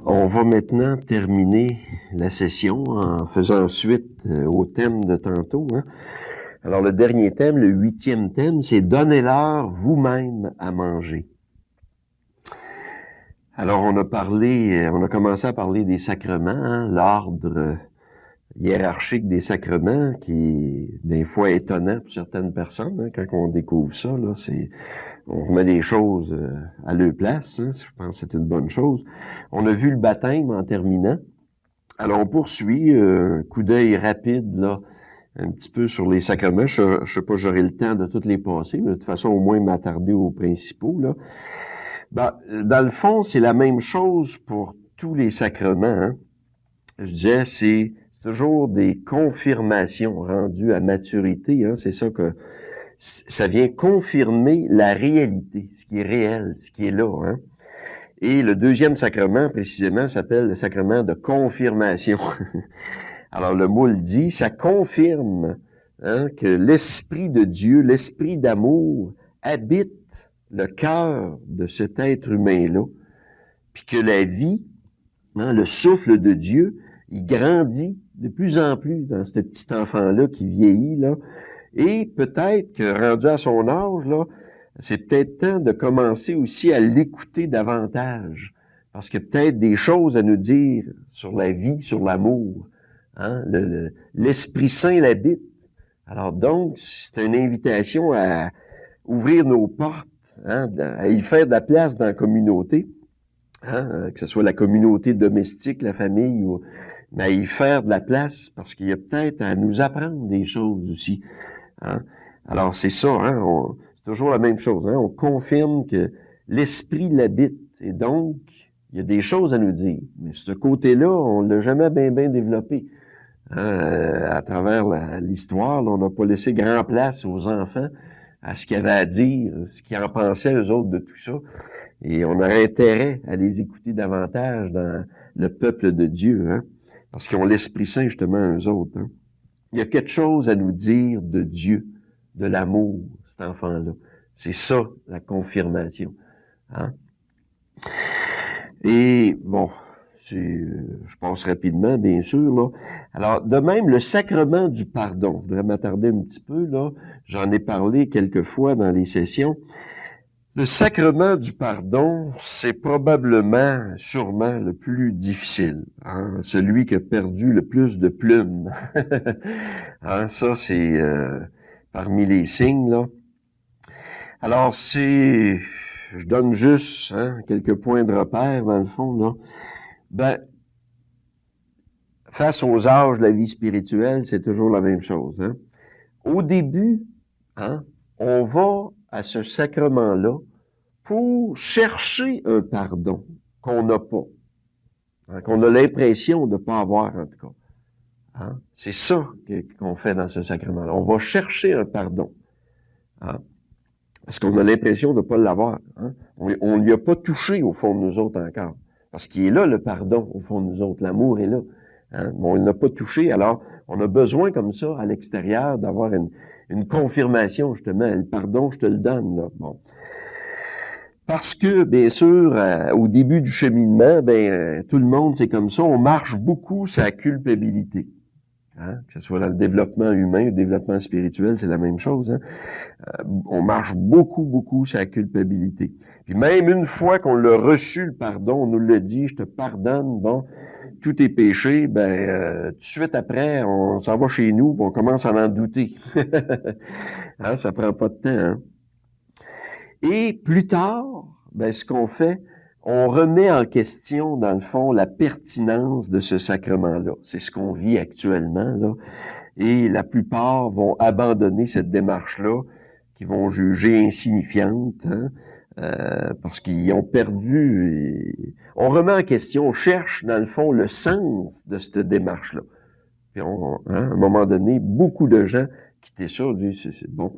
On va maintenant terminer la session en faisant suite au thème de tantôt. Alors, le dernier thème, le 8e thème, c'est « Donnez-leur vous-même à manger ». Alors, on a commencé à parler des sacrements, l'ordre hiérarchique des sacrements, qui est des fois étonnant pour certaines personnes. Quand on découvre ça, là, on remet les choses à leur place. Je pense que c'est une bonne chose. On a vu le baptême en terminant. Alors, on poursuit, un coup d'œil rapide, là, un petit peu sur les sacrements. Je sais pas, j'aurai le temps de toutes les passer, mais de toute façon, au moins m'attarder aux principaux, là. Dans le fond, c'est la même chose pour tous les sacrements. Je disais, c'est toujours des confirmations rendues à maturité. C'est ça que ça vient confirmer la réalité, ce qui est réel, ce qui est là. Et le deuxième sacrement, précisément, s'appelle le sacrement de confirmation. Alors, le mot le dit, ça confirme que l'Esprit de Dieu, l'Esprit d'amour, habite le cœur de cet être humain-là, puis que la vie, le souffle de Dieu, il grandit de plus en plus dans ce petit enfant-là qui vieillit, là, et peut-être que rendu à son âge, là, c'est peut-être temps de commencer aussi à l'écouter davantage, parce qu'il y a peut-être des choses à nous dire sur la vie, sur l'amour. L'Esprit Saint l'habite. Alors donc, c'est une invitation à ouvrir nos portes, à y faire de la place dans la communauté, que ce soit la communauté domestique, la famille, mais à y faire de la place, parce qu'il y a peut-être à nous apprendre des choses aussi. Alors c'est ça, c'est toujours la même chose. On confirme que l'Esprit l'habite, et donc il y a des choses à nous dire. Mais ce côté-là, on l'a jamais bien développé. À travers l'histoire, on n'a pas laissé grand place aux enfants à ce qu'ils avaient à dire, ce qu'ils en pensaient eux autres de tout ça. Et on aurait intérêt à les écouter davantage dans le peuple de Dieu, parce qu'ils ont l'Esprit Saint justement eux autres. Il y a quelque chose à nous dire de Dieu, de l'amour, cet enfant-là. C'est ça, la confirmation. Et bon, je passe rapidement, bien sûr, là. Alors, de même, le sacrement du pardon. Je voudrais m'attarder un petit peu, là. J'en ai parlé quelques fois dans les sessions. Le sacrement du pardon, c'est probablement, sûrement, le plus difficile. Celui qui a perdu le plus de plumes. Ça, c'est parmi les signes, là. Alors, je donne juste quelques points de repère, dans le fond, là. Face aux âges de la vie spirituelle, c'est toujours la même chose. Au début, on va à ce sacrement-là pour chercher un pardon qu'on n'a pas, qu'on a l'impression de ne pas avoir, en tout cas. C'est ça qu'on fait dans ce sacrement-là. On va chercher un pardon. Parce qu'on a l'impression de ne pas l'avoir. On n'y a pas touché au fond de nous autres encore. Parce qu'il est là, le pardon, au fond de nous autres. L'amour est là. Mais on n'a pas touché. Alors, on a besoin, comme ça, à l'extérieur, d'avoir une confirmation, justement. Le pardon, je te le donne, là. Bon. Parce que, bien sûr, au début du cheminement, tout le monde, c'est comme ça. On marche beaucoup sa culpabilité. Que ce soit dans le développement humain, le développement spirituel, c'est la même chose. On marche beaucoup sa culpabilité. Puis même une fois qu'on l'a reçu, le pardon, on nous l'a dit, je te pardonne, bon, tous tes péchés, tout de suite après, on s'en va chez nous, on commence à en douter. Ça prend pas de temps. Et plus tard, ce qu'on fait, on remet en question, dans le fond, la pertinence de ce sacrement-là. C'est ce qu'on vit actuellement, là. Et la plupart vont abandonner cette démarche-là, qui vont juger insignifiante, parce qu'ils ont perdu. On remet en question, on cherche, dans le fond, le sens de cette démarche-là. Puis à un moment donné, beaucoup de gens quittaient ça, disent, c'est bon,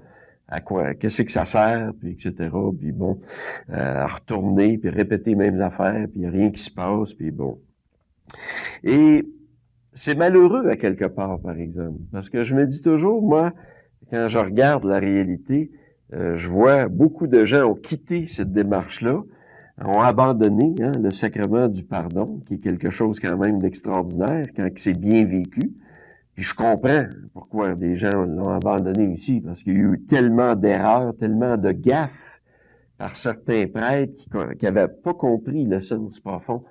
à quoi, qu'est-ce que ça sert, puis etc., puis bon, à retourner, puis répéter les mêmes affaires, puis il n'y a rien qui se passe, puis bon. Et c'est malheureux à quelque part, par exemple, parce que je me dis toujours, moi, quand je regarde la réalité, je vois beaucoup de gens ont quitté cette démarche-là, ont abandonné le sacrement du pardon, qui est quelque chose quand même d'extraordinaire quand c'est bien vécu. Puis je comprends pourquoi des gens l'ont abandonné aussi, parce qu'il y a eu tellement d'erreurs, tellement de gaffes par certains prêtres qui n'avaient pas compris le sens profond.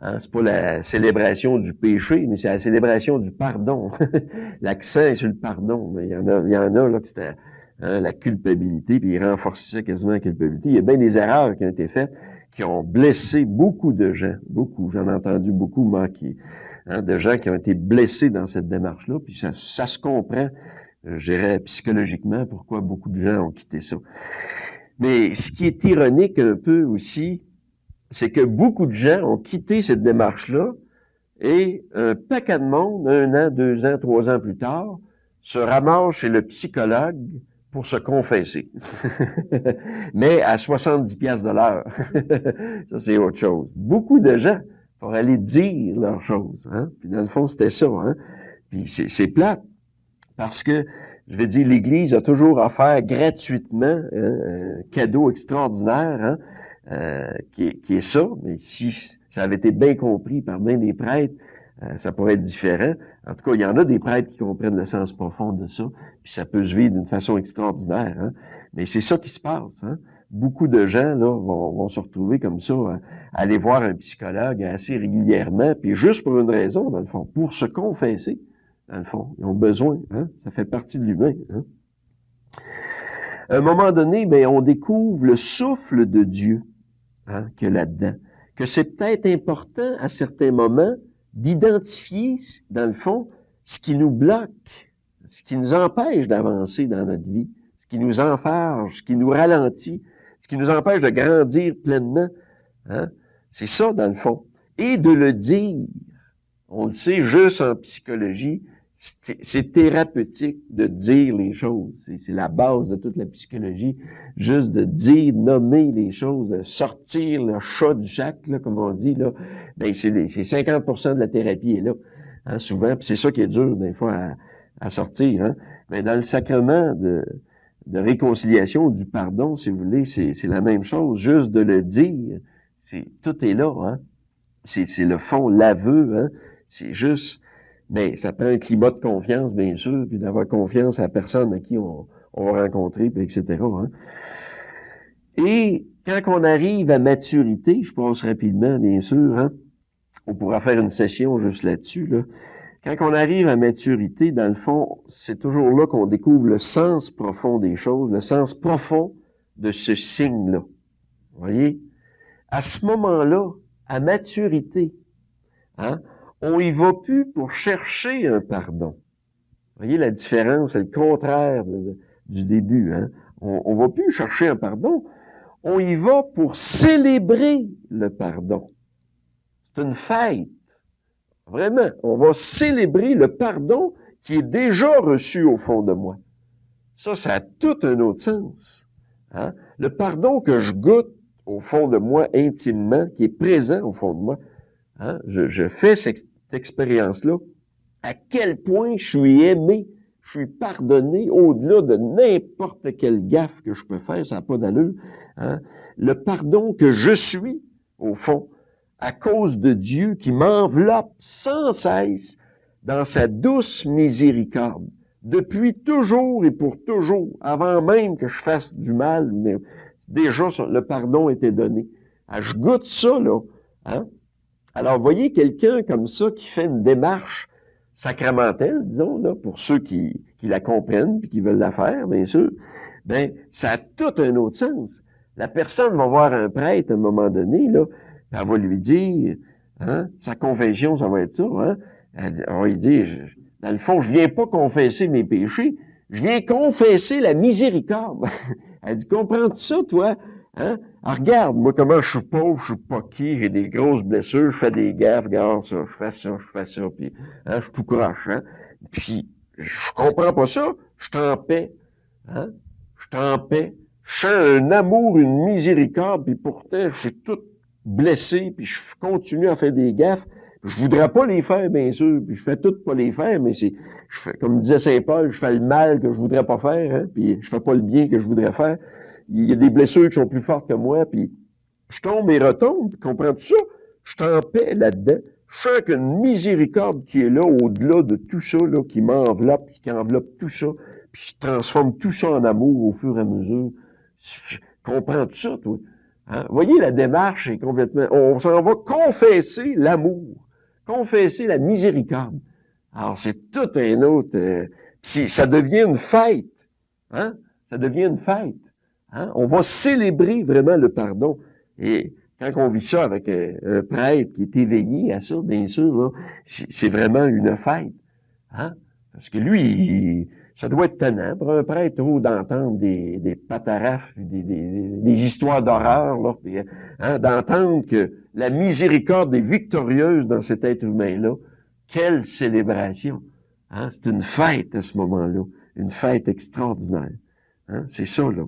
Hein, c'est pas la célébration du péché, mais c'est la célébration du pardon. L'accent est sur le pardon. Mais il y en a là que c'était la culpabilité, puis ils renforçaient quasiment la culpabilité. Il y a bien des erreurs qui ont été faites, qui ont blessé beaucoup de gens. Beaucoup. J'en ai entendu beaucoup, moi, de gens qui ont été blessés dans cette démarche-là. Puis ça se comprend, je dirais, psychologiquement, pourquoi beaucoup de gens ont quitté ça. Mais ce qui est ironique un peu aussi, c'est que beaucoup de gens ont quitté cette démarche-là et un paquet de monde, 1 an, 2 ans, 3 ans plus tard, se ramasse chez le psychologue pour se confesser. Mais à 70 piastres de l'heure. Ça, c'est autre chose. Beaucoup de gens pour aller dire leurs choses. Hein? Puis dans le fond, c'était ça. Hein? Puis c'est plate. Parce que, je vais dire, l'Église a toujours offert gratuitement un cadeau extraordinaire, hein? Qui est ça, mais si ça avait été bien compris par bien des prêtres, ça pourrait être différent. En tout cas, il y en a des prêtres qui comprennent le sens profond de ça, puis ça peut se vivre d'une façon extraordinaire. Hein? Mais c'est ça qui se passe. Hein? Beaucoup de gens là vont se retrouver comme ça, aller voir un psychologue assez régulièrement, puis juste pour une raison, dans le fond, pour se confesser, dans le fond. Ils ont besoin. Hein? Ça fait partie de l'humain. Hein? À un moment donné, ben, on découvre le souffle de Dieu. Hein, que là-dedans, que c'est peut-être important à certains moments d'identifier, dans le fond, ce qui nous bloque, ce qui nous empêche d'avancer dans notre vie, ce qui nous enfarge, ce qui nous ralentit, ce qui nous empêche de grandir pleinement. Hein? C'est ça, dans le fond. Et de le dire. On le sait, juste en psychologie, c'est thérapeutique de dire les choses. C'est la base de toute la psychologie. Juste de dire, nommer les choses, de sortir le chat du sac, là, comme on dit, là. Ben, c'est 50% de la thérapie est là. Hein, souvent. Puis c'est ça qui est dur, des fois, à sortir. Hein. Mais dans le sacrement de réconciliation, du pardon, si vous voulez, c'est la même chose. Juste de le dire, tout est là. Hein. C'est le fond, l'aveu. Hein. C'est juste... Mais ça prend un climat de confiance, bien sûr, puis d'avoir confiance à la personne à qui on va rencontrer, puis etc. Hein. Et quand on arrive à maturité, je passe rapidement, bien sûr, hein, on pourra faire une session juste là-dessus, là. Quand on arrive à maturité, dans le fond, c'est toujours là qu'on découvre le sens profond des choses, le sens profond de ce signe-là. Vous voyez? À ce moment-là, à maturité, hein, on y va plus pour chercher un pardon. Vous voyez la différence, c'est le contraire du début. Hein? On va plus chercher un pardon, on y va pour célébrer le pardon. C'est une fête. Vraiment, on va célébrer le pardon qui est déjà reçu au fond de moi. Ça a tout un autre sens. Hein? Le pardon que je goûte au fond de moi intimement, qui est présent au fond de moi, hein? Je fais cette expérience-là, à quel point je suis aimé, je suis pardonné au-delà de n'importe quelle gaffe que je peux faire, ça n'a pas d'allure. Hein? Le pardon que je suis, au fond, à cause de Dieu qui m'enveloppe sans cesse dans sa douce miséricorde, depuis toujours et pour toujours, avant même que je fasse du mal, mais déjà le pardon était donné. Ah, je goûte ça, là. Hein? Alors, voyez quelqu'un comme ça qui fait une démarche sacramentelle, disons, là, pour ceux qui la comprennent puis qui veulent la faire, bien sûr, ben, ça a tout un autre sens. La personne va voir un prêtre à un moment donné, là, elle va lui dire, hein, sa confession, ça va être ça, hein. Elle va lui dire, dans le fond, je viens pas confesser mes péchés, je viens confesser la miséricorde. Elle dit, comprends-tu ça, toi? Hein? Alors, regarde, moi, comment je suis pauvre, je suis pas qui, j'ai des grosses blessures, je fais des gaffes, regarde ça, je fais ça, puis hein, je suis tout croche, hein? Puis, je comprends pas ça, je t'en paix, hein? Je t'en paix. Je sens un amour, une miséricorde, puis pourtant, je suis tout blessé, puis je continue à faire des gaffes. Je voudrais pas les faire, bien sûr, puis je fais tout pour les faire, mais je fais, comme disait Saint Paul, je fais le mal que je voudrais pas faire, hein, puis je fais pas le bien que je voudrais faire. Il y a des blessures qui sont plus fortes que moi, puis Je tombe et retombe, comprends-tu ça? Je suis en paix là-dedans. Je sens qu'une miséricorde qui est là, au-delà de tout ça, là, qui m'enveloppe, qui enveloppe tout ça, puis qui transforme tout ça en amour au fur et à mesure. Comprends-tu ça, toi? Hein? Voyez, la démarche est complètement... On s'en va confesser l'amour, confesser la miséricorde. Alors, c'est tout un autre... ça devient une fête. Hein? Ça devient une fête. Hein? On va célébrer vraiment le pardon. Et quand on vit ça avec un prêtre qui est éveillé à ça, bien sûr, là, c'est vraiment une fête. Hein? Parce que lui, ça doit être tannant pour un prêtre d'entendre des patarafes, des histoires d'horreur, là, puis, hein, d'entendre que la miséricorde est victorieuse dans cet être humain-là. Quelle célébration! Hein? C'est une fête à ce moment-là, une fête extraordinaire. Hein? C'est ça, là.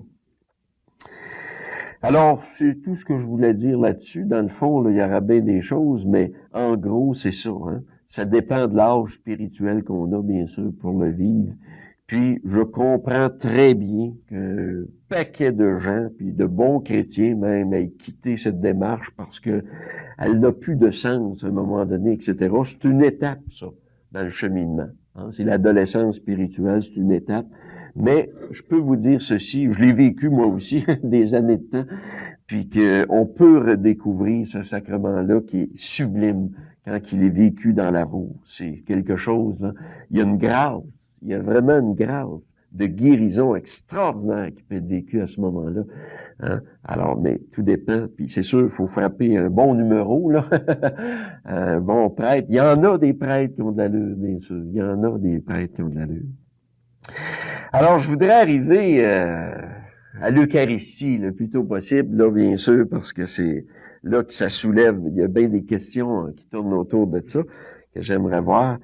Alors, c'est tout ce que je voulais dire là-dessus. Dans le fond, là, il y aura bien des choses, mais en gros, c'est ça. Hein? Ça dépend de l'âge spirituel qu'on a, bien sûr, pour le vivre. Puis, je comprends très bien qu'un paquet de gens, puis de bons chrétiens même, aient quitté cette démarche parce que elle n'a plus de sens à un moment donné, etc. C'est une étape, ça, dans le cheminement. Hein? C'est l'adolescence spirituelle, c'est une étape. Mais je peux vous dire ceci, je l'ai vécu moi aussi des années de temps, puis qu'on peut redécouvrir ce sacrement-là qui est sublime quand il est vécu dans l'amour. C'est quelque chose, là. Il y a une grâce, il y a vraiment une grâce de guérison extraordinaire qui peut être vécue à ce moment-là. Hein? Alors, mais tout dépend, puis c'est sûr, il faut frapper un bon numéro, là, un bon prêtre. Il y en a des prêtres qui ont de l'allure, bien sûr. Il y en a des prêtres qui ont de l'allure. Alors, je voudrais arriver à l'Eucharistie le plus tôt possible, là, bien sûr, parce que c'est là que ça soulève, il y a bien des questions qui tournent autour de ça, que j'aimerais voir.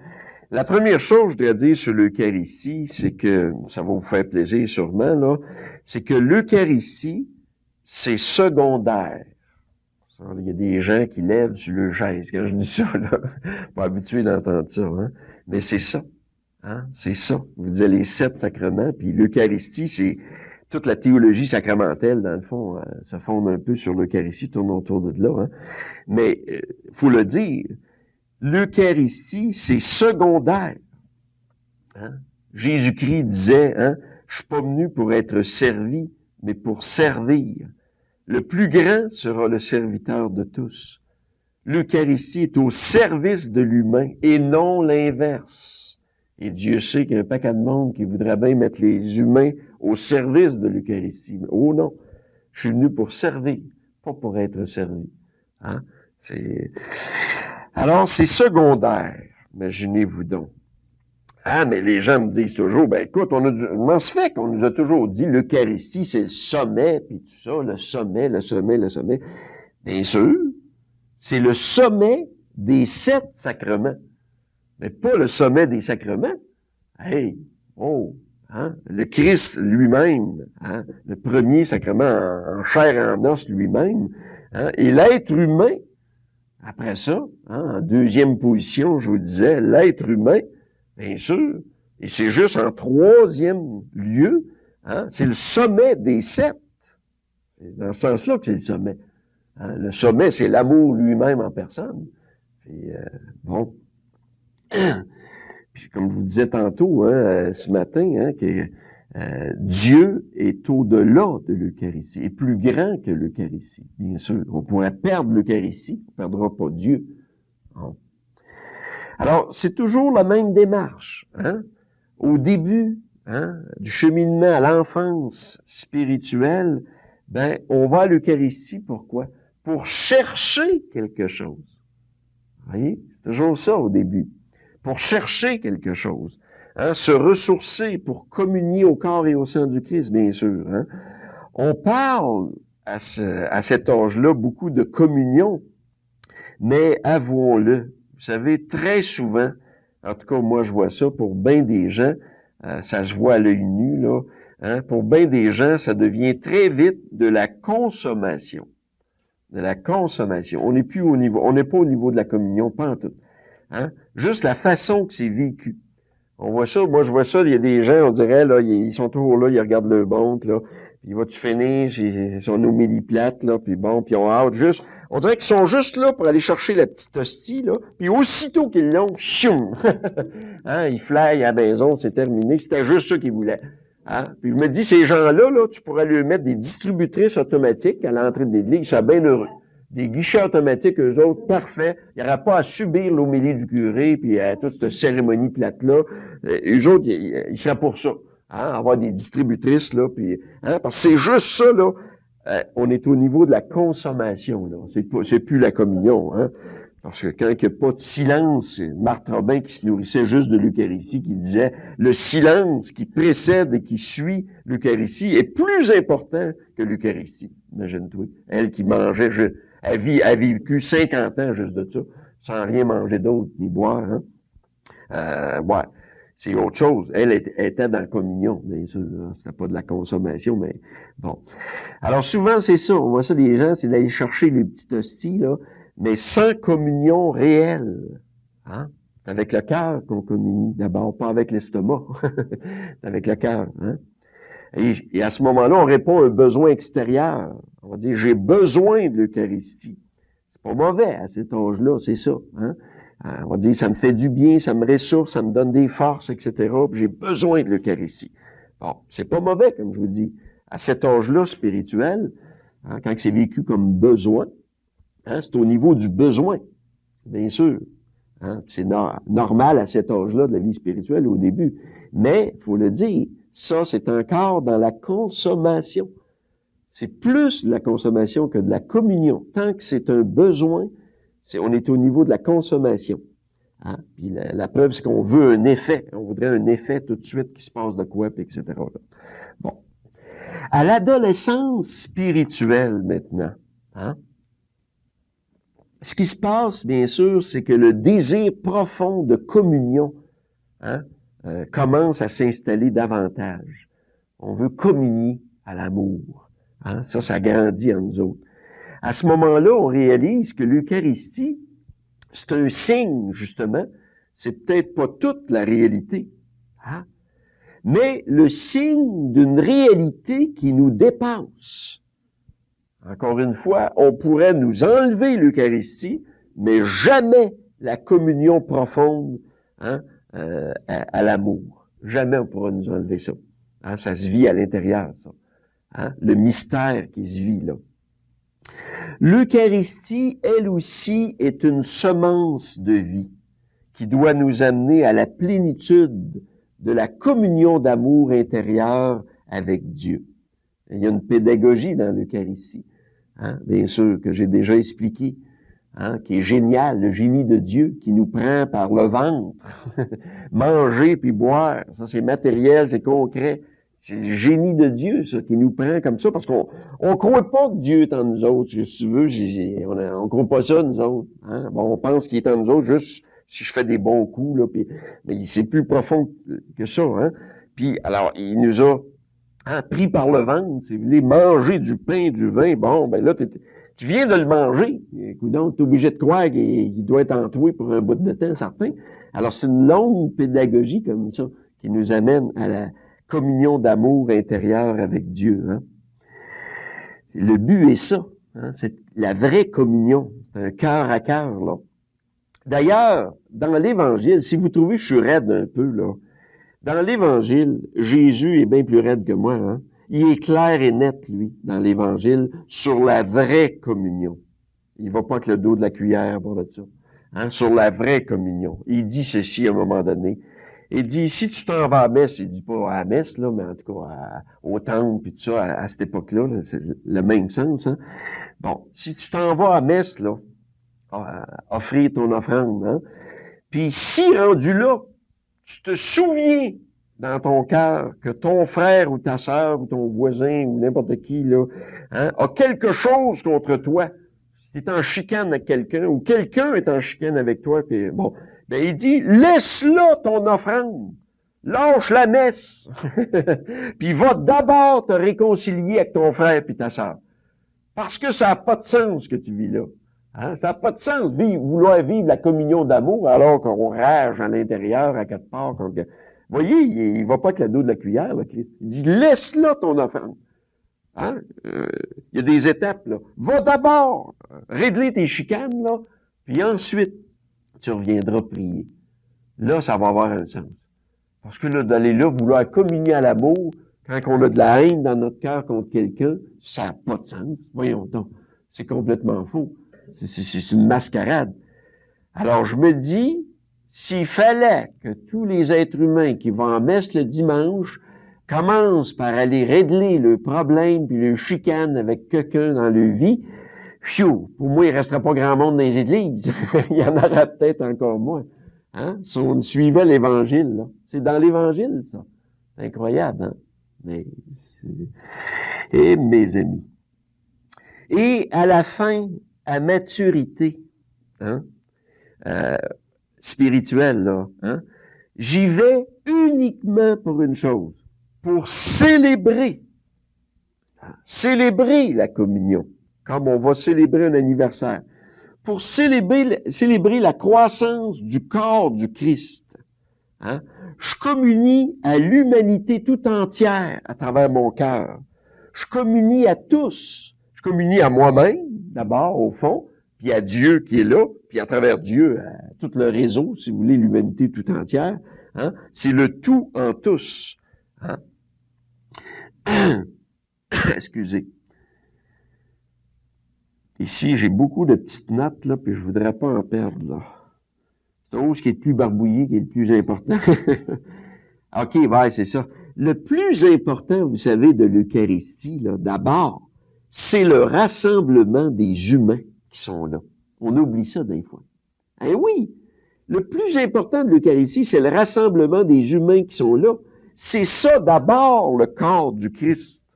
La première chose, je voudrais dire sur l'Eucharistie, c'est que, ça va vous faire plaisir sûrement, là, c'est que l'Eucharistie, c'est secondaire. Il y a des gens qui lèvent sur le chaise quand je dis ça, là. Pas habitué d'entendre ça, hein. Mais c'est ça. Hein? C'est ça. Vous disiez les 7 sacrements, puis l'Eucharistie, c'est toute la théologie sacramentelle, dans le fond, se fonde un peu sur l'Eucharistie, tourne autour de là. Hein? Mais, faut le dire, l'Eucharistie, c'est secondaire. Hein? Jésus-Christ disait, hein, je suis pas venu pour être servi, mais pour servir. Le plus grand sera le serviteur de tous. L'Eucharistie est au service de l'humain et non l'inverse. Et Dieu sait qu'il y a un paquet de monde qui voudrait bien mettre les humains au service de l'Eucharistie. Mais oh non, je suis venu pour servir, pas pour être servi. Hein? Alors, c'est secondaire, imaginez-vous donc. Ah, mais les gens me disent toujours, ben écoute, comment se fait qu'on nous a toujours dit l'Eucharistie, c'est le sommet, puis tout ça, le sommet, le sommet, le sommet. Bien sûr, c'est le sommet des 7 sacrements, mais pas le sommet des sacrements. Hey, oh, hein, le Christ lui-même, hein, le premier sacrement en chair et en os lui-même, hein, et l'être humain, après ça, hein, en deuxième position, je vous disais, l'être humain, bien sûr, et c'est juste en troisième lieu, hein, c'est le sommet des 7. C'est dans ce sens-là que c'est le sommet. Hein, le sommet, c'est l'amour lui-même en personne. Puis, bon. Puis, comme je vous disais tantôt, hein, ce matin, hein, que Dieu est au-delà de l'Eucharistie, est plus grand que l'Eucharistie, bien sûr. On pourrait perdre l'Eucharistie, on ne perdra pas Dieu. Bon. Alors, c'est toujours la même démarche. Hein? Au début, hein, du cheminement à l'enfance spirituelle, ben, on va à l'Eucharistie, pourquoi? Pour chercher quelque chose. Vous voyez? C'est toujours ça au début. Pour chercher quelque chose. Hein? Se ressourcer pour communier au corps et au sang du Christ, bien sûr. Hein? On parle à cet âge-là beaucoup de communion, mais avouons-le, vous savez, très souvent, en tout cas moi je vois ça pour bien des gens, ça se voit à l'œil nu, là, hein, pour bien des gens, ça devient très vite de la consommation. De la consommation. On n'est plus au niveau, on n'est pas au niveau de la communion, pas en tout. Hein? Juste la façon que c'est vécu. On voit ça, moi je vois ça, il y a des gens, on dirait, là, ils sont toujours là, ils regardent leur montre, là, puis va-tu finir son homélie plate, là, puis bon, puis on a hâte juste, on dirait qu'ils sont juste là pour aller chercher la petite hostie, là, puis aussitôt qu'ils l'ont, chioum! Hein, ils flyent à la maison, c'est terminé, c'était juste ça qu'ils voulaient. Hein? Puis je me dis, ces gens-là, là, tu pourrais lui mettre des distributrices automatiques à l'entrée de l'église, ils seraient bien heureux. Des guichets automatiques, eux autres, parfait. Il n'y aura pas à subir l'homélie du curé, puis à toute cette cérémonie plate-là. Eux autres, ils seraient pour ça. Hein? Avoir des distributrices, là, puis, hein? Parce que c'est juste ça, là. On est au niveau de la consommation, là. C'est plus la communion, hein. Parce que quand il n'y a pas de silence, Marthe Robin qui se nourrissait juste de l'Eucharistie, qui disait le silence qui précède et qui suit l'Eucharistie est plus important que l'Eucharistie. Imagine-toi. Elle qui mangeait, elle a vécu 50 ans juste de ça, sans rien manger d'autre, ni boire, hein. Ouais. C'est autre chose. Elle était dans la communion, bien sûr. C'était pas de la consommation, mais bon. Alors souvent, c'est ça. On voit ça des gens, c'est d'aller chercher les petites hosties, là, mais sans communion réelle. Hein? C'est avec le cœur qu'on communie. D'abord, pas avec l'estomac. C'est avec le cœur. Hein? Et à ce moment-là, on répond à un besoin extérieur. On va dire, j'ai besoin de l'Eucharistie. C'est pas mauvais à cet âge-là, c'est ça. Hein? On va dire, ça me fait du bien, ça me ressource, ça me donne des forces, etc. J'ai besoin de l'Eucharistie. Bon, c'est pas mauvais, comme je vous dis. À cet âge-là spirituel, hein, quand c'est vécu comme besoin, hein, c'est au niveau du besoin, bien sûr. Hein, c'est normal à cet âge-là de la vie spirituelle au début. Mais, il faut le dire, ça, c'est encore dans la consommation. C'est plus de la consommation que de la communion. Tant que c'est un besoin, on est au niveau de la consommation. Hein? Puis la preuve, c'est qu'on veut un effet. On voudrait un effet tout de suite qui se passe de quoi, puis etc. Bon. À l'adolescence spirituelle, maintenant, hein? Ce qui se passe, bien sûr, c'est que le désir profond de communion, hein, commence à s'installer davantage. On veut communier à l'amour. Hein? Ça grandit en nous autres. À ce moment-là, on réalise que l'Eucharistie, c'est un signe, justement. C'est peut-être pas toute la réalité, hein? Mais le signe d'une réalité qui nous dépasse. Encore une fois, on pourrait nous enlever l'Eucharistie, mais jamais la communion profonde, hein, à l'amour. Jamais on pourra nous enlever ça. Hein, ça se vit à l'intérieur, ça. Hein, le mystère qui se vit là. L'Eucharistie, elle aussi, est une semence de vie qui doit nous amener à la plénitude de la communion d'amour intérieur avec Dieu. Il y a une pédagogie dans l'Eucharistie, hein, bien sûr, que j'ai déjà expliqué, hein, qui est génial, le génie de Dieu qui nous prend par le ventre. Manger puis boire, ça c'est matériel, c'est concret. C'est le génie de Dieu, ça, qui nous prend comme ça, parce qu'on croit pas que Dieu est en nous autres. Si tu veux, on croit pas ça, nous autres. Hein? Bon, on pense qu'il est en nous autres juste si je fais des bons coups, là, mais c'est plus profond que ça. Hein? Puis, alors, il nous a pris par le ventre, si vous voulez, manger du pain, du vin. Bon, ben là, tu viens de le manger. Écoute donc, t'es obligé de croire qu'il doit être en toi pour un bout de temps, certain. Alors, c'est une longue pédagogie comme ça qui nous amène à la communion d'amour intérieur avec Dieu. Hein? Le but est ça. Hein? C'est la vraie communion. C'est un cœur à cœur, là. D'ailleurs, dans l'Évangile, si vous trouvez que je suis raide un peu, là, dans l'Évangile, Jésus est bien plus raide que moi. Hein? Il est clair et net, lui, dans l'Évangile, sur la vraie communion. Il va pas avec le dos de la cuillère pour de ça. Hein? Sur la vraie communion. Il dit ceci à un moment donné. Il dit, si tu t'en vas à messe, il dit pas à la messe, là, mais en tout cas au temple, puis tout ça, à cette époque-là, là, c'est le même sens. Hein? Bon, si tu t'en vas à messe, là, offrir ton offrande, hein? Puis si rendu là, tu te souviens dans ton cœur que ton frère ou ta sœur ou ton voisin ou n'importe qui là, hein, a quelque chose contre toi, si tu es en chicane avec quelqu'un ou quelqu'un est en chicane avec toi, puis bon, ben il dit, laisse-là ton offrande, lâche la messe, puis va d'abord te réconcilier avec ton frère puis ta sœur. Parce que ça n'a pas de sens ce que tu vis là. Hein? Ça n'a pas de sens vouloir vivre la communion d'amour alors qu'on rage à l'intérieur à quelque part. Vous voyez, il va pas avec le dos de la cuillère, là, Christ. Il dit, laisse-là ton offrande. Hein? Il y a des étapes, là. Va d'abord régler tes chicanes, là, puis ensuite, tu reviendras prier. Là, ça va avoir un sens. Parce que là, d'aller là, vouloir communier à l'amour, quand on a de la haine dans notre cœur contre quelqu'un, ça n'a pas de sens. Voyons donc. C'est complètement faux. C'est une mascarade. Alors, je me dis, s'il fallait que tous les êtres humains qui vont en messe le dimanche commencent par aller régler le problème puis le chicane avec quelqu'un dans leur vie, fiou, pour moi, il ne restera pas grand monde dans les églises. Il y en aura peut-être encore moins. Hein? Si on suivait l'Évangile, là. C'est dans l'Évangile, ça. C'est incroyable, hein? Mais, et mes amis. Et à la fin, à maturité, hein? Spirituelle, là, hein? J'y vais uniquement pour une chose, pour célébrer la communion, comme on va célébrer un anniversaire, pour célébrer la croissance du corps du Christ. Hein? Je communie à l'humanité tout entière à travers mon cœur. Je communie à tous. Je communie à moi-même, d'abord, au fond, puis à Dieu qui est là, puis à travers Dieu, à tout le réseau, si vous voulez, l'humanité tout entière. Hein? C'est le tout en tous. Hein? Excusez. Ici, j'ai beaucoup de petites notes, là, puis je voudrais pas en perdre, là. C'est ce qui est le plus barbouillé, qui est le plus important. OK, ouais, c'est ça. Le plus important, vous savez, de l'Eucharistie, là, d'abord, c'est le rassemblement des humains qui sont là. On oublie ça des fois. Eh oui! Le plus important de l'Eucharistie, c'est le rassemblement des humains qui sont là. C'est ça d'abord le corps du Christ.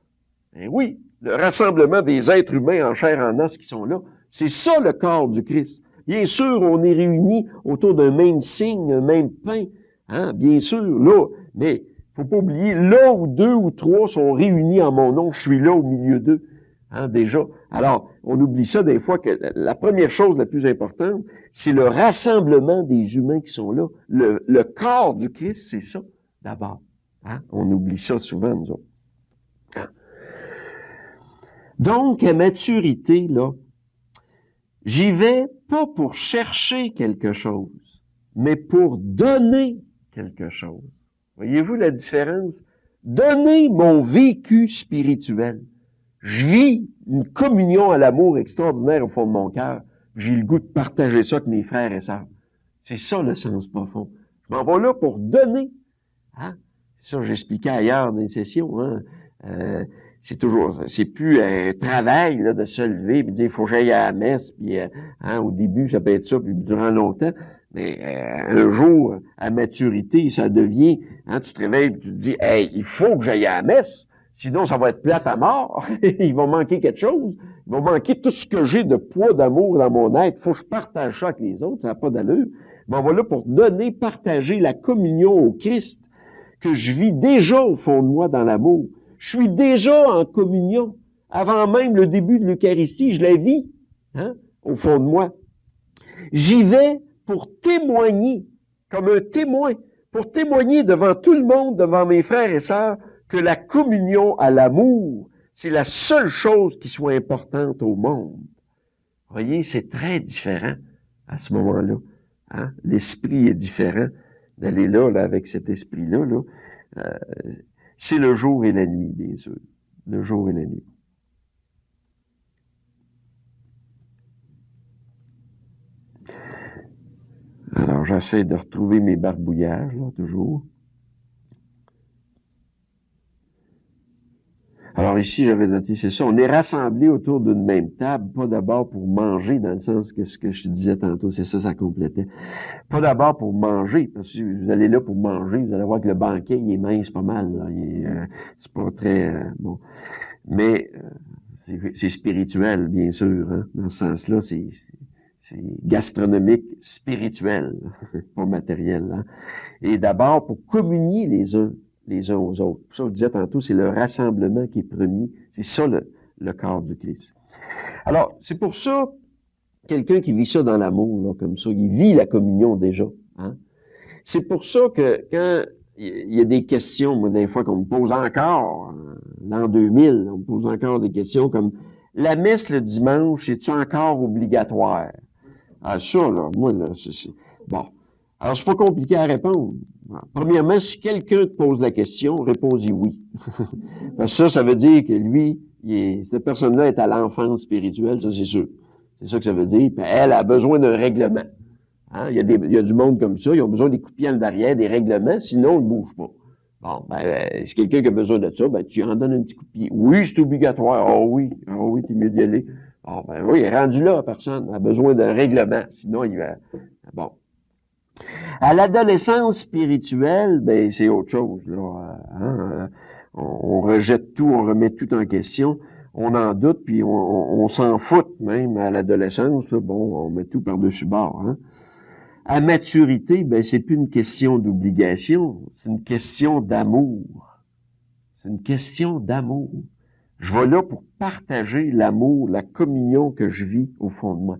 Eh oui! Le rassemblement des êtres humains en chair et en os qui sont là. C'est ça le corps du Christ. Bien sûr, on est réunis autour d'un même signe, un même pain. Hein? Bien sûr, là, mais faut pas oublier, là où 2 ou 3 sont réunis en mon nom, je suis là au milieu d'eux. Hein, déjà. Alors, on oublie ça des fois que la première chose la plus importante, c'est le rassemblement des humains qui sont là. Le corps du Christ, c'est ça, d'abord. Hein? On oublie ça souvent, nous autres. Hein? Donc, à maturité, là, j'y vais pas pour chercher quelque chose, mais pour donner quelque chose. Voyez-vous la différence? Donner mon vécu spirituel. Je vis une communion à l'amour extraordinaire au fond de mon cœur. J'ai le goût de partager ça avec mes frères et sœurs. C'est ça le sens profond. Je m'en vais là pour donner. Hein? C'est ça que j'expliquais ailleurs dans les sessions. Hein? C'est plus un travail là, de se lever et de dire il faut que j'aille à la messe. Puis, hein, au début, ça peut être ça, puis durant longtemps. Mais un jour, à maturité, ça devient, hein, tu te réveilles et tu te dis hey, il faut que j'aille à la messe. Sinon, ça va être plate à mort. Il va manquer quelque chose. Il va manquer tout ce que j'ai de poids d'amour dans mon être. Il faut que je partage ça avec les autres. Ça n'a pas d'allure. Mais on va là pour donner, partager la communion au Christ que je vis déjà au fond de moi dans l'amour. Je suis déjà en communion. Avant même le début de l'Eucharistie, je la vis, hein, au fond de moi. J'y vais pour témoigner, comme un témoin, pour témoigner devant tout le monde, devant mes frères et sœurs, que la communion à l'amour, c'est la seule chose qui soit importante au monde. Vous voyez, c'est très différent à ce moment-là. Hein? L'esprit est différent d'aller là, avec cet esprit-là. Là. C'est le jour et la nuit, bien sûr. Le jour et la nuit. Alors, j'essaie de retrouver mes barbouillages, là, toujours. Alors ici, j'avais noté, c'est ça, on est rassemblés autour d'une même table, pas d'abord pour manger, dans le sens que ce que je te disais tantôt, c'est ça, ça complétait. Pas d'abord pour manger, parce que vous allez là pour manger, vous allez voir que le banquet, il est mince pas mal, là. C'est pas très bon. Mais c'est spirituel, bien sûr, hein. Dans ce sens-là, c'est gastronomique, spirituel, pas matériel. Hein. Et d'abord, pour communier les uns aux autres. Pour ça, je disais tantôt, c'est le rassemblement qui est premier. C'est ça, le corps du Christ. Alors, c'est pour ça, quelqu'un qui vit ça dans l'amour, là, comme ça, il vit la communion déjà. Hein? C'est pour ça que quand il y a des questions, moi, des fois, qu'on me pose encore, l'an 2000, on me pose encore des questions comme, la messe le dimanche, est-tu encore obligatoire? Ah, ça, là, moi, là, bon. Alors, c'est pas compliqué à répondre. Premièrement, si quelqu'un te pose la question, réponds-y oui. Parce que ça veut dire que lui, cette personne-là est à l'enfance spirituelle, ça, c'est sûr. C'est ça que ça veut dire. Puis elle a besoin d'un règlement. Hein? Il y a du monde comme ça, ils ont besoin des coups de pied en arrière, des règlements, sinon ils ne bougent pas. Bon, si quelqu'un qui a besoin de ça, tu en donnes un petit coup de pied. Oui, c'est obligatoire. Oh oui, t'es mieux d'y aller. Bon, oui, il est rendu là, personne a besoin d'un règlement, sinon il va... Bon. À l'adolescence spirituelle, c'est autre chose, là. On rejette tout, on remet tout en question, on en doute, puis on s'en fout même à l'adolescence, là. Bon, on met tout par-dessus bord, hein. À maturité, c'est plus une question d'obligation, c'est une question d'amour. C'est une question d'amour. Je vais là pour partager l'amour, la communion que je vis au fond de moi.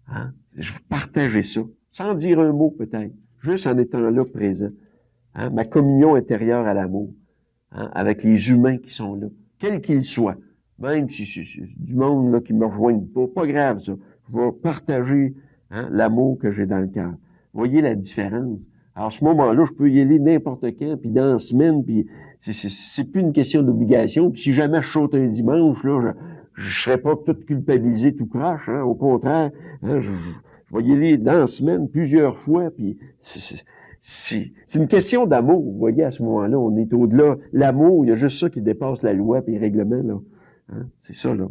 Hein? Je veux partager ça, sans dire un mot peut-être, juste en étant là présent. Hein? Ma communion intérieure à l'amour, hein? Avec les humains qui sont là, quels qu'ils soient. Même si c'est du monde là, qui me rejoignent pas grave ça. Je vais partager l'amour que j'ai dans le cœur. Voyez la différence? Alors, à ce moment-là, je peux y aller n'importe quand, puis dans la semaine, puis c'est plus une question d'obligation. Puis si jamais je saute un dimanche, là, je serais pas tout culpabilisé, tout crache, hein. Au contraire, hein, je vais y aller dans la semaine plusieurs fois, puis c'est une question d'amour. Vous voyez, à ce moment-là, on est au-delà. L'amour, il y a juste ça qui dépasse la loi et les règlements, là. Hein? C'est ça, là.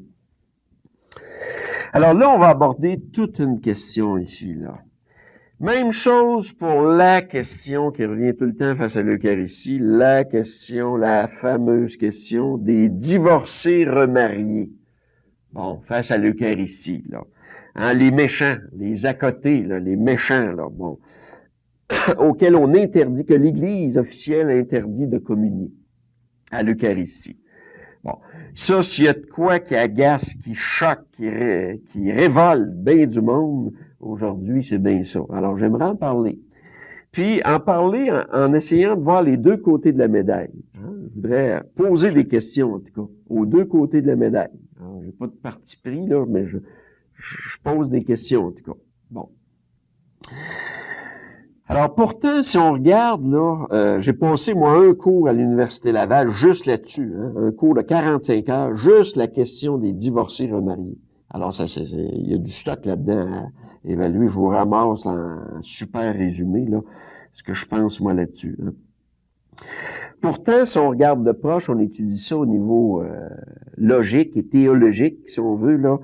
Alors là, on va aborder toute une question ici, là. Même chose pour la question qui revient tout le temps face à l'Eucharistie, la question, la fameuse question des divorcés remariés. Bon, face à l'Eucharistie, là. Hein, les méchants, les à côté, là, les méchants, là, bon, auxquels on interdit, que l'Église officielle interdit de communier à l'Eucharistie. Bon, ça, s'il y a de quoi qui agace, qui choque, qui révolte bien du monde, aujourd'hui, c'est bien ça. Alors, j'aimerais en parler. Puis, en parler en essayant de voir les deux côtés de la médaille. Hein? Je voudrais poser des questions, en tout cas, aux deux côtés de la médaille. Alors, j'ai pas de parti pris, là, mais je pose des questions, en tout cas. Bon. Alors, pourtant, si on regarde, là, j'ai passé, moi, un cours à l'Université Laval juste là-dessus, hein, un cours de 45 heures, juste la question des divorcés remariés. Alors, il y a du stock là-dedans à évaluer. Je vous ramasse un super résumé, là, ce que je pense, moi, là-dessus. Hein. Pourtant, si on regarde de proche, on étudie ça au niveau logique et théologique, si on veut, là,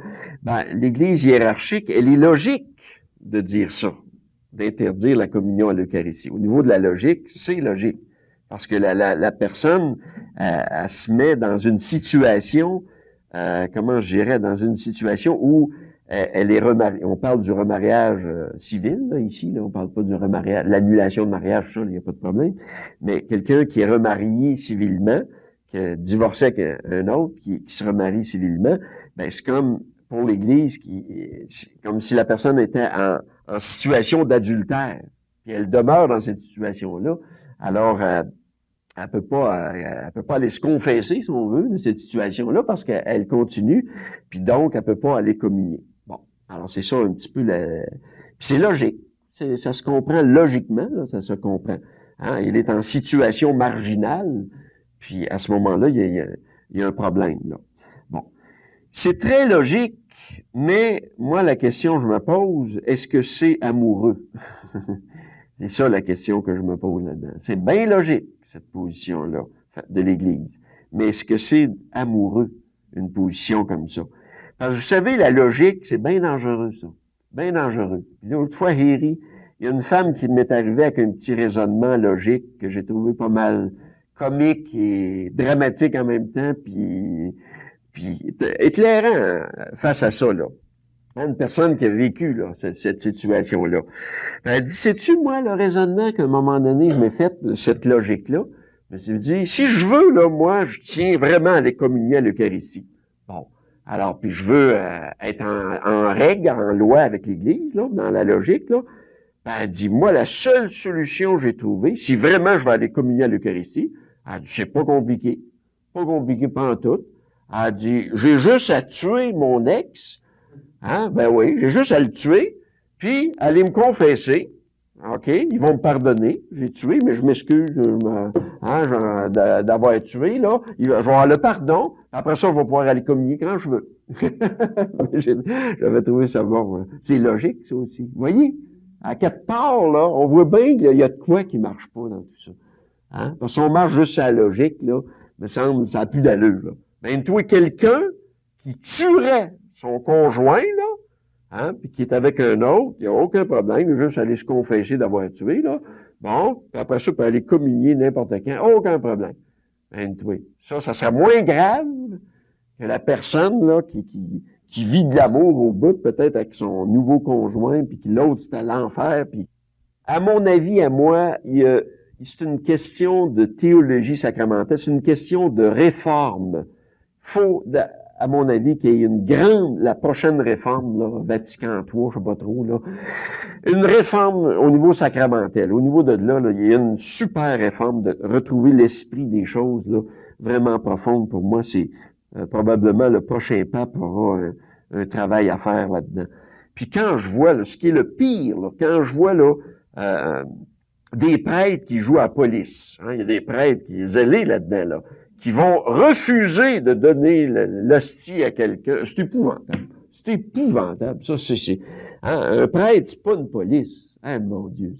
l'Église hiérarchique, elle est logique de dire ça, d'interdire la communion à l'Eucharistie. Au niveau de la logique, c'est logique. Parce que la personne, elle se met dans une situation, comment je dirais, dans une situation où elle est remariée. On parle du remariage civil, là, ici, là, on parle pas du remariage, l'annulation de mariage, ça, il n'y a pas de problème. Mais quelqu'un qui est remarié civilement, qui est divorcé avec un autre, qui se remarie civilement, c'est comme pour l'Église, comme si la personne était en situation d'adultère, puis elle demeure dans cette situation-là, alors elle peut pas aller se confesser, si on veut, de cette situation-là, parce qu'elle continue, puis donc elle peut pas aller communier. Bon, alors c'est ça un petit peu puis c'est logique, ça se comprend logiquement, là, ça se comprend. Hein? Il est en situation marginale, puis à ce moment-là, il y a un problème, là. Bon. C'est très logique, mais moi, la question que je me pose, est-ce que c'est amoureux? C'est ça la question que je me pose là-dedans. C'est bien logique, cette position-là de l'Église. Mais est-ce que c'est amoureux, une position comme ça? Parce que vous savez, la logique, c'est bien dangereux, ça. Bien dangereux. Puis l'autre fois, Héry, il y a une femme qui m'est arrivée avec un petit raisonnement logique que j'ai trouvé pas mal comique et dramatique en même temps, puis éclairant face à ça, là. Une personne qui a vécu là, cette situation-là. Elle dit, sais-tu, moi, le raisonnement qu'à un moment donné, je m'ai fait de cette logique-là? Je me suis dit, si je veux, là, moi, je tiens vraiment à aller communier à l'Eucharistie. Bon. Alors, puis je veux être en règle, en loi avec l'Église, là, dans la logique, là. Ben, elle dit, moi, la seule solution que j'ai trouvée, si vraiment je vais aller communier à l'Eucharistie, elle dit, c'est pas compliqué. Pas compliqué pas en tout. Elle dit, j'ai juste à tuer mon ex. Hein? Ben oui, j'ai juste à le tuer, puis aller me confesser. OK, ils vont me pardonner. J'ai tué, mais je m'excuse d'avoir tué, là. Je vais avoir le pardon. Après ça, je vais pouvoir aller communier quand je veux. J'avais trouvé ça bon. Hein. C'est logique, ça aussi. Vous voyez? À quelque part, là, on voit bien qu'il y a de quoi qui marche pas dans tout ça. Hein? Parce qu'on marche juste à la logique, là, me semble, ça n'a plus d'allure, là. Ben, toi, quelqu'un qui tuerait son conjoint, là, hein, puis qui est avec un autre, il n'y a aucun problème, il a juste aller se confesser d'avoir tué, là. Bon, puis après ça, il peut aller communier n'importe quand, aucun problème. Ben, toi, ça serait moins grave que la personne, là, qui vit de l'amour au bout, peut-être avec son nouveau conjoint, puis que l'autre, c'est à l'enfer, puis à mon avis, à moi, c'est une question de théologie sacramentelle, c'est une question de réforme. Faut, à mon avis, qu'il y ait la prochaine réforme, là, Vatican III, je sais pas trop, là, une réforme au niveau sacramentel. Au niveau de là, il y a une super réforme de retrouver l'esprit des choses, là, vraiment profonde. Pour moi, c'est probablement le prochain pape aura un travail à faire là-dedans. Puis quand je vois, là, ce qui est le pire, là, quand je vois, là, des prêtres qui jouent à la police, hein, il y a des prêtres qui sont zélés là-dedans, là, qui vont refuser de donner l'hostie à quelqu'un. C'est épouvantable. C'est épouvantable. Ça, hein, un prêtre, c'est pas une police. Ah, mon Dieu.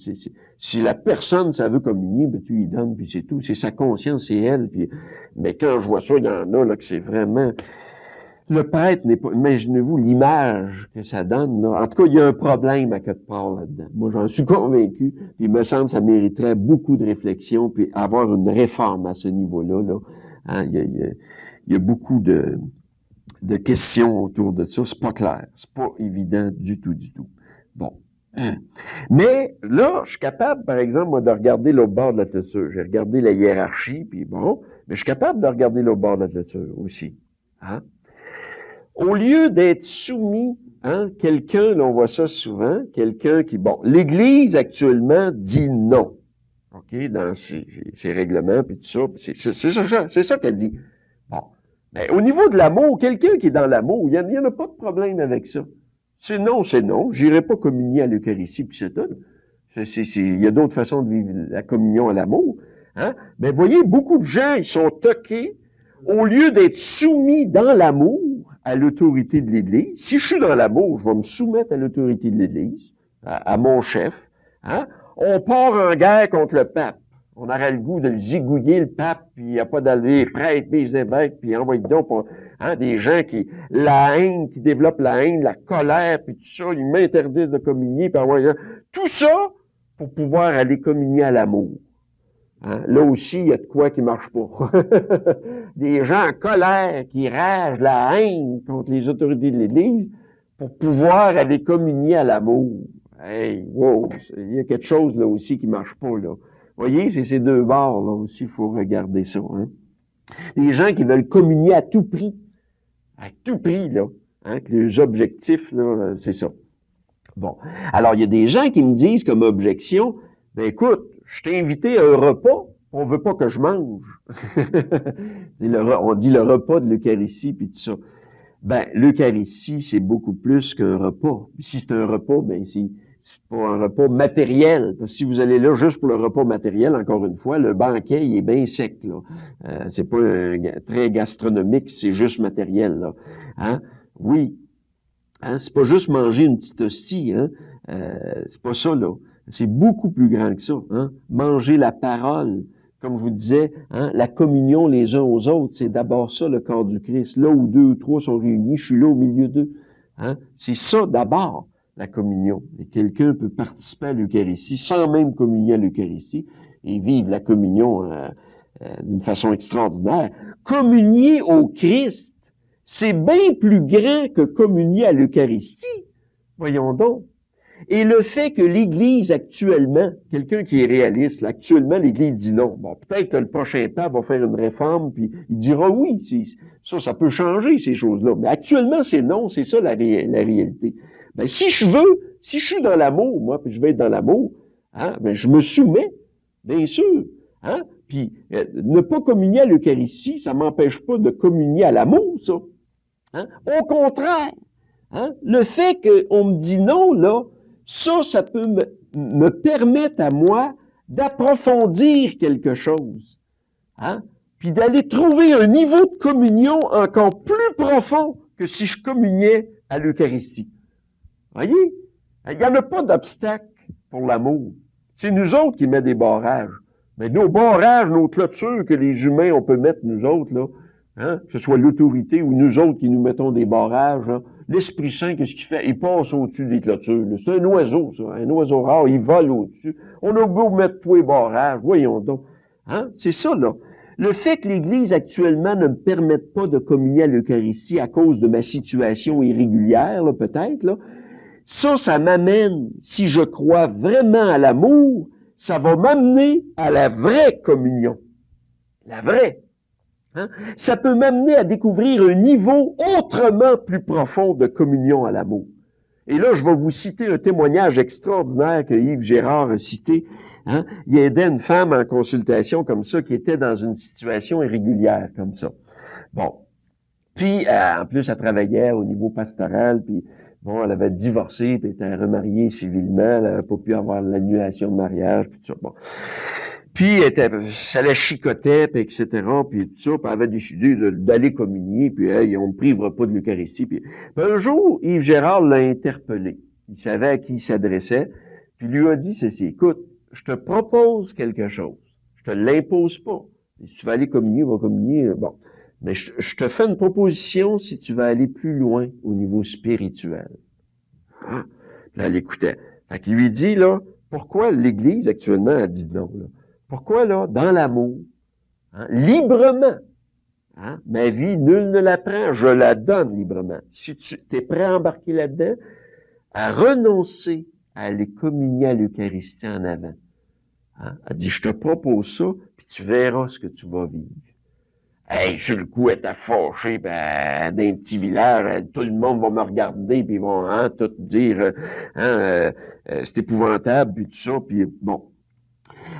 Si la personne, ça veut communier, ben, tu lui donnes, puis c'est tout. C'est sa conscience, c'est elle. Puis, mais quand je vois ça, il y en a, là, que c'est vraiment... Le prêtre n'est pas... Imaginez-vous l'image que ça donne, là. En tout cas, il y a un problème à quelque part là-dedans. Moi, j'en suis convaincu. Puis il me semble que ça mériterait beaucoup de réflexion, puis avoir une réforme à ce niveau-là, là. Hein, il y a beaucoup de questions autour de ça. C'est pas clair. C'est pas évident du tout, du tout. Bon. Mais là, je suis capable, par exemple, moi, de regarder l'autre bord de la clôture. J'ai regardé la hiérarchie, puis bon, mais je suis capable de regarder l'autre bord de la clôture aussi. Hein? Au lieu d'être soumis, hein, quelqu'un, là, on voit ça souvent, quelqu'un qui, bon, l'Église actuellement dit non. OK, dans ses règlements, puis tout ça, c'est ça qu'elle dit. Bon. Mais au niveau de l'amour, quelqu'un qui est dans l'amour, il n'y en a pas de problème avec ça. C'est non, j'irai pas communier à l'Eucharistie, puis c'est tout. Il y a d'autres façons de vivre la communion à l'amour. Hein? Mais voyez, beaucoup de gens, ils sont toqués, au lieu d'être soumis dans l'amour à l'autorité de l'Église. Si je suis dans l'amour, je vais me soumettre à l'autorité de l'Église, à mon chef. Hein? On part en guerre contre le pape. On aurait le goût de zigouiller le pape, puis il n'y a pas d'aller prêtre, puis les évêques, puis envoyer donc hein, des gens qui développent la haine, la colère, puis tout ça, ils m'interdisent de communier, puis envoyer tout ça pour pouvoir aller communier à l'amour. Hein? Là aussi, il y a de quoi qui marche pas. Des gens en colère qui ragent la haine contre les autorités de l'Église pour pouvoir aller communier à l'amour. Hey, wow, il y a quelque chose là aussi qui marche pas, là. Vous voyez, c'est ces deux bords, là aussi, il faut regarder ça. Hein? Les gens qui veulent communier à tout prix, là, hein, que les objectifs, là, c'est ça. Bon. Alors, il y a des gens qui me disent comme objection, ben écoute, je t'ai invité à un repas, on veut pas que je mange. On dit le repas de l'Eucharistie, puis tout ça. Ben, l'Eucharistie, c'est beaucoup plus qu'un repas. Si c'est un repas, ben c'est pas un repas matériel. Parce que si vous allez là juste pour le repas matériel, encore une fois, le banquet, il est bien sec, là. C'est pas très gastronomique, c'est juste matériel, là. Hein? Oui. Hein? C'est pas juste manger une petite hostie, hein? C'est pas ça, là. C'est beaucoup plus grand que ça, hein? Manger la parole. Comme je vous disais, hein, la communion les uns aux autres, c'est d'abord ça, le corps du Christ. Là où 2 ou 3 sont réunis, je suis là au milieu d'eux. Hein? C'est ça d'abord, la communion. Et quelqu'un peut participer à l'Eucharistie sans même communier à l'Eucharistie et vivre la communion d'une façon extraordinaire. Communier au Christ, c'est bien plus grand que communier à l'Eucharistie. Voyons donc. Et le fait que l'Église actuellement, quelqu'un qui est réaliste, là, actuellement l'Église dit non. Bon, peut-être que le prochain pape va faire une réforme, puis il dira oui, ça peut changer ces choses-là. Mais actuellement c'est non, c'est ça la réalité. Ben si je veux Si je suis dans l'amour, moi, puis je vais être dans l'amour, hein, ben je me soumets, bien sûr. Hein? Puis ne pas communier à l'Eucharistie, ça m'empêche pas de communier à l'amour, ça. Hein? Au contraire, hein, le fait qu'on me dit non, là, ça peut me permettre à moi d'approfondir quelque chose. Hein? Puis d'aller trouver un niveau de communion encore plus profond que si je communiais à l'Eucharistie. Voyez? Il n'y en a pas d'obstacle pour l'amour. C'est nous autres qui mettons des barrages. Mais nos barrages, nos clôtures que les humains, on peut mettre nous autres, là, hein, que ce soit l'autorité ou nous autres qui nous mettons des barrages, hein, l'Esprit Saint, qu'est-ce qu'il fait? Il passe au-dessus des clôtures. C'est un oiseau, ça, un oiseau rare, il vole au-dessus. On a beau mettre tous les barrages, voyons donc. Hein? C'est ça, là. Le fait que l'Église actuellement ne me permette pas de communier à l'Eucharistie à cause de ma situation irrégulière, là, peut-être, là, ça m'amène, si je crois vraiment à l'amour, ça va m'amener à la vraie communion. La vraie. Hein? Ça peut m'amener à découvrir un niveau autrement plus profond de communion à l'amour. Et là, je vais vous citer un témoignage extraordinaire que Yves Gérard a cité. Hein? Il aidait une femme en consultation comme ça, qui était dans une situation irrégulière comme ça. Bon. Puis, en plus, elle travaillait au niveau pastoral, puis bon, elle avait divorcé, puis elle était remariée civilement, elle n'avait pas pu avoir l'annulation de mariage, puis tout ça. Bon. Puis, ça la chicotait, puis etc., puis tout ça, puis elle avait décidé d'aller communier, puis hey, on ne privera pas de l'Eucharistie. Puis un jour, Yves Gérard l'a interpellé. Il savait à qui il s'adressait, puis il lui a dit ceci, écoute, je te propose quelque chose. Je te l'impose pas. Si tu vas aller communier, va communier, bon. Mais je te fais une proposition si tu vas aller plus loin au niveau spirituel. Ah, là, elle écoutait. Fait qu'il lui dit, là, pourquoi l'Église actuellement a dit non, là? Pourquoi, là, dans l'amour, hein, librement, hein, ma vie, nul ne la prend, je la donne librement. Si tu es prêt à embarquer là-dedans, à renoncer à aller communier à l'Eucharistie en avant. Hein? Elle dit, je te propose ça, puis tu verras ce que tu vas vivre. Hey, sur le coup, elle était fâchée, ben, d'un petit village, tout le monde va me regarder, puis ils vont hein, tout dire, c'est épouvantable, puis tout ça, puis bon.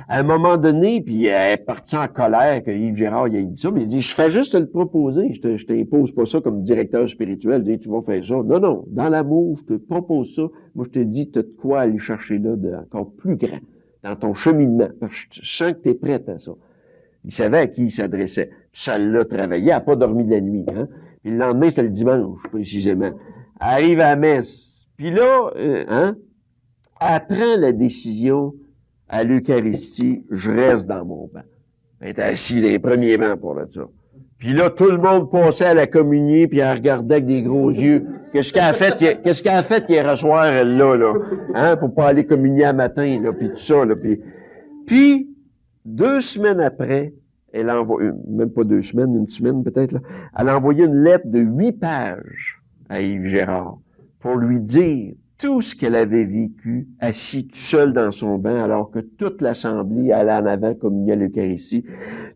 À un moment donné, puis elle est partie en colère que Yves Gérard il a dit ça, mais il dit, je fais juste te le proposer, je t'impose pas ça comme directeur spirituel, je dis, tu vas faire ça. Non, non, dans l'amour, je te propose ça, moi je te dis, tu as de quoi aller chercher là encore plus grand, dans ton cheminement, parce que je sens que tu es prête à ça. Il savait à qui il s'adressait. Puis ça l'a travaillé, elle n'a pas dormi de la nuit. Hein? Puis le lendemain, c'était le dimanche, précisément. Elle arrive à la messe. Puis là, elle prend la décision à l'Eucharistie, je reste dans mon banc. Elle était assis dans les premiers bancs pour ça. Puis là, tout le monde passait à la communier, puis elle regardait avec des gros yeux. Qu'est-ce qu'elle a fait hier soir, elle, là, hein, pour pas aller communier à matin, là, puis tout ça, là, puis 2 semaines après, elle a envoyé, même pas 2 semaines, 1 semaine peut-être, là, elle a envoyé une lettre de 8 pages à Yves Gérard pour lui dire tout ce qu'elle avait vécu, assis tout seul dans son banc, alors que toute l'Assemblée allait en avant communier à l'Eucharistie.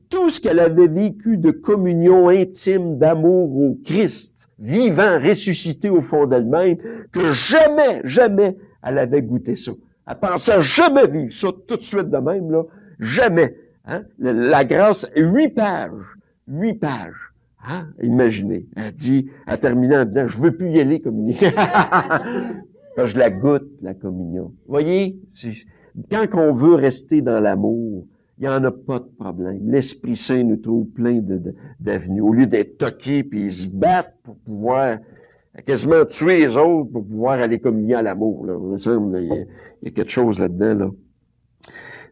Tout ce qu'elle avait vécu de communion intime, d'amour au Christ, vivant, ressuscité au fond d'elle-même, que jamais, jamais elle avait goûté ça. Elle pensait jamais vivre ça tout de suite de même, là. Jamais. Hein? La grâce, 8 pages. 8 pages. Hein? Imaginez. Elle dit, en terminant en disant, je veux plus y aller communier. Quand je la goûte, la communion. Vous voyez, quand on veut rester dans l'amour, il n'y en a pas de problème. L'Esprit Saint nous trouve plein d'avenues. Au lieu d'être toqués puis ils se battent pour pouvoir quasiment tuer les autres pour pouvoir aller communier à l'amour. Là. Il me semble, il y a quelque chose là-dedans, là.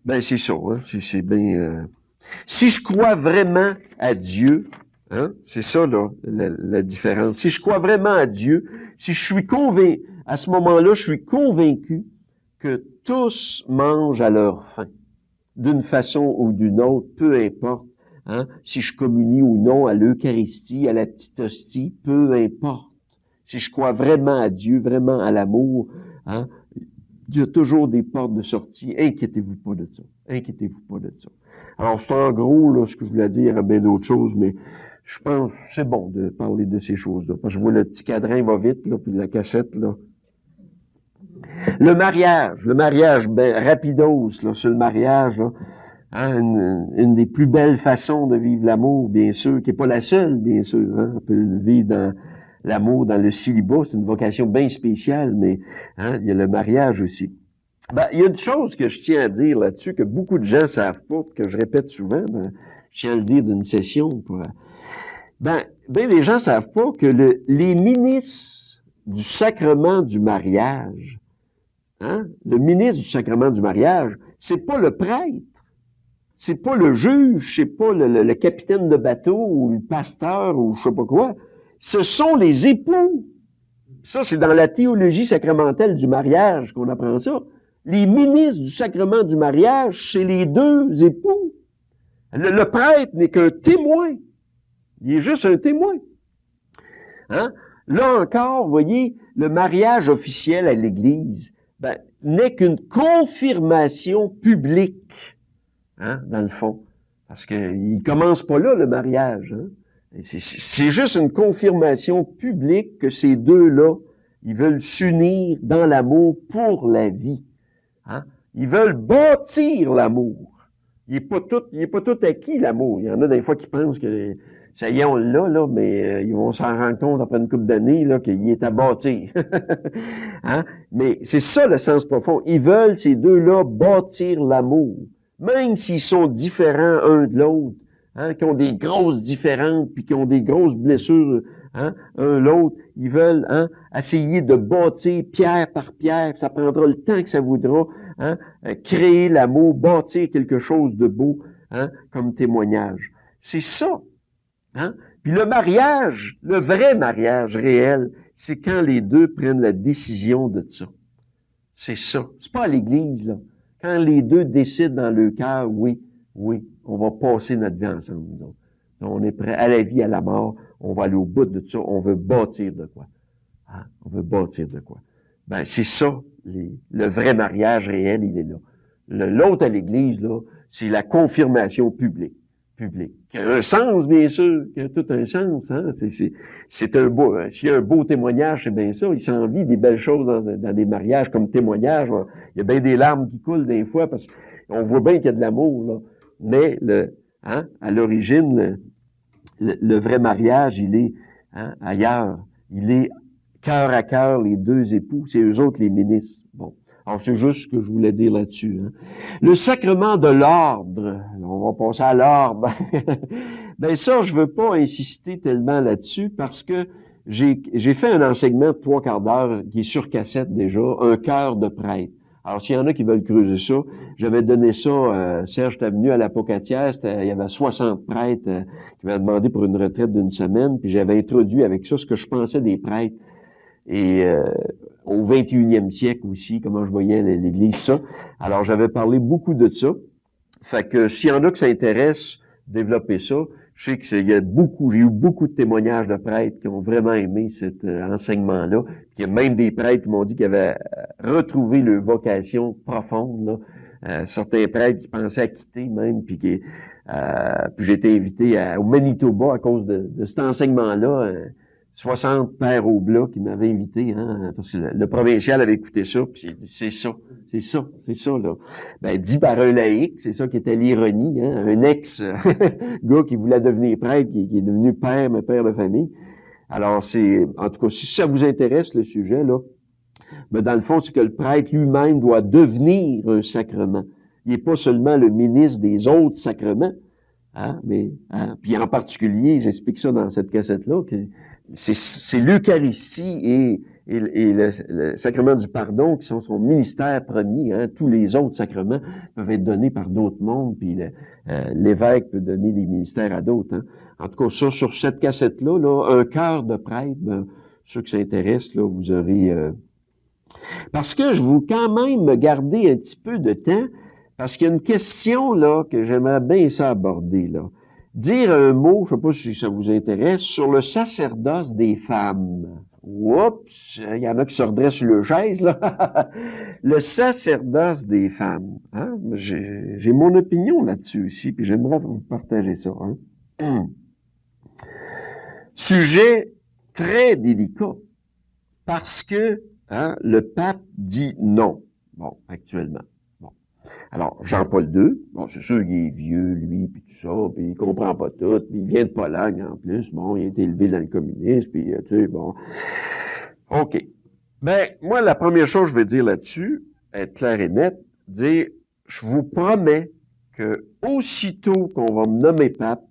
Ben, c'est ça, hein. C'est bien... Si je crois vraiment à Dieu, hein, c'est ça, là, la différence. Si je crois vraiment à Dieu, si je suis convaincu, à ce moment-là, je suis convaincu que tous mangent à leur faim. D'une façon ou d'une autre, peu importe, hein, si je communie ou non à l'Eucharistie, à la petite hostie, peu importe. Si je crois vraiment à Dieu, vraiment à l'amour, hein, il y a toujours des portes de sortie. Inquiétez-vous pas de ça. Inquiétez-vous pas de ça. Alors, c'est en gros, là, ce que je voulais dire à bien d'autres choses, mais je pense que c'est bon de parler de ces choses-là. Parce que je vois le petit cadran va vite, là, puis la cassette, là. Le mariage, ben, rapidos, là, sur le mariage, là, hein, une des plus belles façons de vivre l'amour, bien sûr, qui n'est pas la seule, bien sûr, hein, on peut le vivre dans l'amour, dans le célibat, c'est une vocation bien spéciale, mais hein, il y a le mariage aussi. Ben, il y a une chose que je tiens à dire là-dessus, que beaucoup de gens savent pas, que je répète souvent, ben, je tiens à le dire d'une session. Ben, les gens savent pas que les ministres du sacrement du mariage, hein, le ministre du sacrement du mariage, c'est pas le prêtre, c'est pas le juge, c'est pas le capitaine de bateau ou le pasteur ou je sais pas quoi. Ce sont les époux. Ça, c'est dans la théologie sacramentelle du mariage qu'on apprend ça. Les ministres du sacrement du mariage, c'est les deux époux. Le prêtre n'est qu'un témoin. Il est juste un témoin. Hein? Là encore, vous voyez, le mariage officiel à l'Église ben, n'est qu'une confirmation publique, hein, dans le fond. Parce qu'il commence pas là, le mariage. Hein? C'est juste une confirmation publique que ces deux-là, ils veulent s'unir dans l'amour pour la vie. Hein? Ils veulent bâtir l'amour. Il est pas tout acquis, l'amour. Il y en a des fois qui pensent que ça y est, on l'a, là, mais ils vont s'en rendre compte après une couple d'années, là, qu'il est à bâtir. Hein? Mais c'est ça le sens profond. Ils veulent, ces deux-là, bâtir l'amour. Même s'ils sont différents un de l'autre, hein, qui ont des grosses différences, puis qui ont des grosses blessures, hein, un l'autre, ils veulent hein, essayer de bâtir pierre par pierre, ça prendra le temps que ça voudra, hein, créer l'amour, bâtir quelque chose de beau, hein, comme témoignage. C'est ça. Hein? Puis le mariage, le vrai mariage réel, c'est quand les deux prennent la décision de ça. C'est ça. C'est pas à l'église, là. Quand les deux décident dans le cœur, oui, on va passer notre vie ensemble. Donc, on est prêt à la vie, à la mort, on va aller au bout de ça, on veut bâtir de quoi. Hein? On veut bâtir de quoi. Ben, c'est ça, le vrai mariage réel, il est là. L'autre à l'église, là, c'est la confirmation publique. Qui a un sens, bien sûr, qui a tout un sens. Hein? C'est un beau, s'il y a un beau témoignage, c'est bien ça. Il s'envie des belles choses dans des mariages comme témoignage. Il y a bien des larmes qui coulent des fois parce qu'on voit bien qu'il y a de l'amour, là. Mais à l'origine, le vrai mariage, il est ailleurs. Il est cœur à cœur, les deux époux. C'est eux autres les ministres. Bon. Alors, c'est juste ce que je voulais dire là-dessus. Hein. Le sacrement de l'ordre. On va passer à l'ordre. Ben ça, je veux pas insister tellement là-dessus parce que j'ai fait un enseignement de 3/4 d'heure qui est sur cassette déjà, un cœur de prêtre. Alors, s'il y en a qui veulent creuser ça, j'avais donné ça, Serge était venu à l'Apocatière, il y avait 60 prêtres qui m'avaient demandé pour une retraite d'une semaine, puis j'avais introduit avec ça ce que je pensais des prêtres. Et au 21e siècle aussi, comment je voyais l'Église, ça. Alors, j'avais parlé beaucoup de ça. Fait que s'il y en a qui s'intéressent, développer ça. Je sais que j'ai eu beaucoup de témoignages de prêtres qui ont vraiment aimé cet enseignement-là. Il y a même des prêtres qui m'ont dit qu'ils avaient retrouvé leur vocation profonde, là. Certains prêtres qui pensaient à quitter même, puis j'ai été invité au Manitoba à cause de cet enseignement-là. 60 pères au blas qui m'avaient invité, hein, parce que le provincial avait écouté ça, puis c'est ça, là. Ben, dit par un laïc, c'est ça qui était l'ironie, hein, un ex-gars qui voulait devenir prêtre, qui est devenu père, mais père de famille. Alors, en tout cas, si ça vous intéresse, le sujet, là, ben, dans le fond, c'est que le prêtre lui-même doit devenir un sacrement. Il n'est pas seulement le ministre des autres sacrements, hein, mais, puis en particulier, j'explique ça dans cette cassette-là, que c'est l'Eucharistie et le sacrement du pardon qui sont son ministère premier. Hein. Tous les autres sacrements peuvent être donnés par d'autres mondes, puis l'évêque peut donner des ministères à d'autres. Hein. En tout cas, ça, sur cette cassette-là, là, un cœur de prêtre, ben, ceux qui s'intéressent, là, vous aurez... Parce que je veux quand même me garder un petit peu de temps, parce qu'il y a une question là que j'aimerais bien ça aborder, là. Dire un mot, je sais pas si ça vous intéresse, sur le sacerdoce des femmes. Oups, il y en a qui se redressent sur le chaise, là. Le sacerdoce des femmes. Hein? J'ai mon opinion là-dessus aussi, puis j'aimerais vous partager ça. Hein? Sujet très délicat, parce que hein, le pape dit non. Bon, actuellement. Bon. Alors, Jean-Paul II, bon, c'est sûr qu'il est vieux, lui, puis tout ça, puis il comprend pas tout, puis il vient de Pologne, en plus, bon, il a été élevé dans le communisme, puis, tu sais, bon. OK. Ben, moi, la première chose que je vais dire là-dessus, être clair et net, dire, je vous promets que aussitôt qu'on va me nommer pape,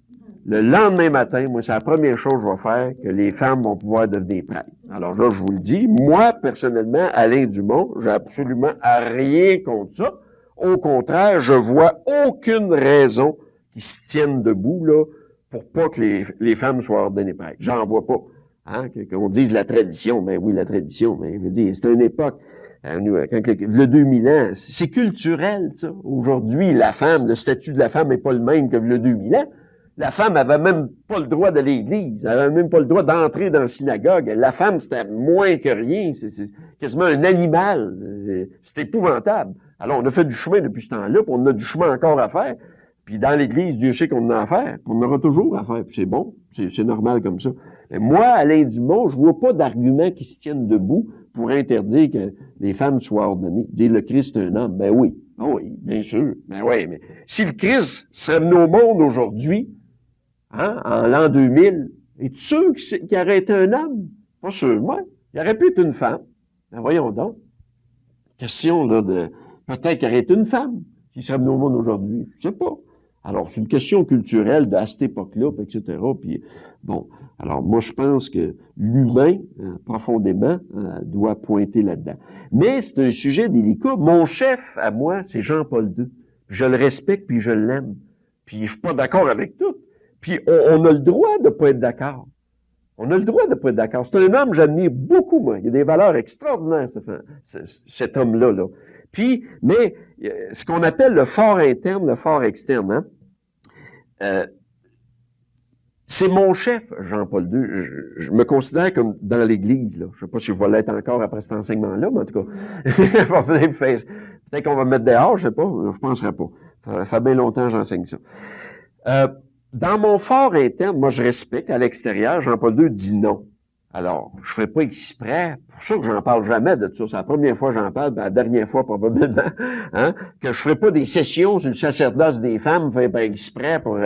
le lendemain matin, moi, c'est la première chose que je vais faire, que les femmes vont pouvoir devenir prêtres. Alors là, je vous le dis, moi, personnellement, Alain Dumont, j'ai absolument rien contre ça. Au contraire, je vois aucune raison qui se tiennent debout, là, pour pas que les femmes soient ordonnées prêtres. J'en vois pas. Hein, qu'on dise la tradition, ben oui, la tradition, mais je veux dire, c'est une époque, le 2000 ans, c'est culturel, ça. Aujourd'hui, la femme, le statut de la femme n'est pas le même que le 2000 ans. La femme avait même pas le droit d'aller à l'église, elle avait même pas le droit d'entrer dans la synagogue. La femme, c'était moins que rien, c'est quasiment un animal. C'est épouvantable. Alors, on a fait du chemin depuis ce temps-là, puis on a du chemin encore à faire. Puis dans l'Église, Dieu sait qu'on en a à faire, puis on en aura toujours à faire, puis c'est bon, c'est normal comme ça. Mais moi, Alain Dumont, je vois pas d'arguments qui se tiennent debout pour interdire que les femmes soient ordonnées. Dire le Christ est un homme, ben oui, bien sûr, ben oui, mais si le Christ serait venu au monde aujourd'hui, hein, en l'an 2000, es-tu sûr qu'il aurait été un homme? Pas sûr, moi. Il aurait pu être une femme. Ben voyons donc. Question, là, de peut-être qu'il aurait été une femme s'il serait venu au monde aujourd'hui. Je sais pas. Alors, c'est une question culturelle à cette époque-là, etc. Puis, bon, alors moi, je pense que l'humain, profondément, doit pointer là-dedans. Mais c'est un sujet délicat. Mon chef, à moi, c'est Jean-Paul II. Je le respecte, puis je l'aime. Puis je suis pas d'accord avec tout. Puis on a le droit de pas être d'accord. On a le droit de pas être d'accord. C'est un homme que j'admire beaucoup, moi. Il y a des valeurs extraordinaires, cet homme-là, là. Puis, mais ce qu'on appelle le fort interne, le fort externe, hein, c'est mon chef, Jean-Paul II. Je me considère comme dans l'Église, là. Je sais pas si je vais l'être encore après cet enseignement-là, mais en tout cas, peut-être qu'on va me mettre dehors, je sais pas, je penserais pas. Ça fait bien longtemps que j'enseigne ça. Dans mon fort interne, moi, je respecte. À l'extérieur, Jean-Paul II dit non. Alors, je fais pas exprès. Pour ça que j'en parle jamais de ça. C'est la première fois que j'en parle, ben la dernière fois probablement, hein, que je ferai pas des sessions sur le sacerdoce des femmes fait pas exprès pour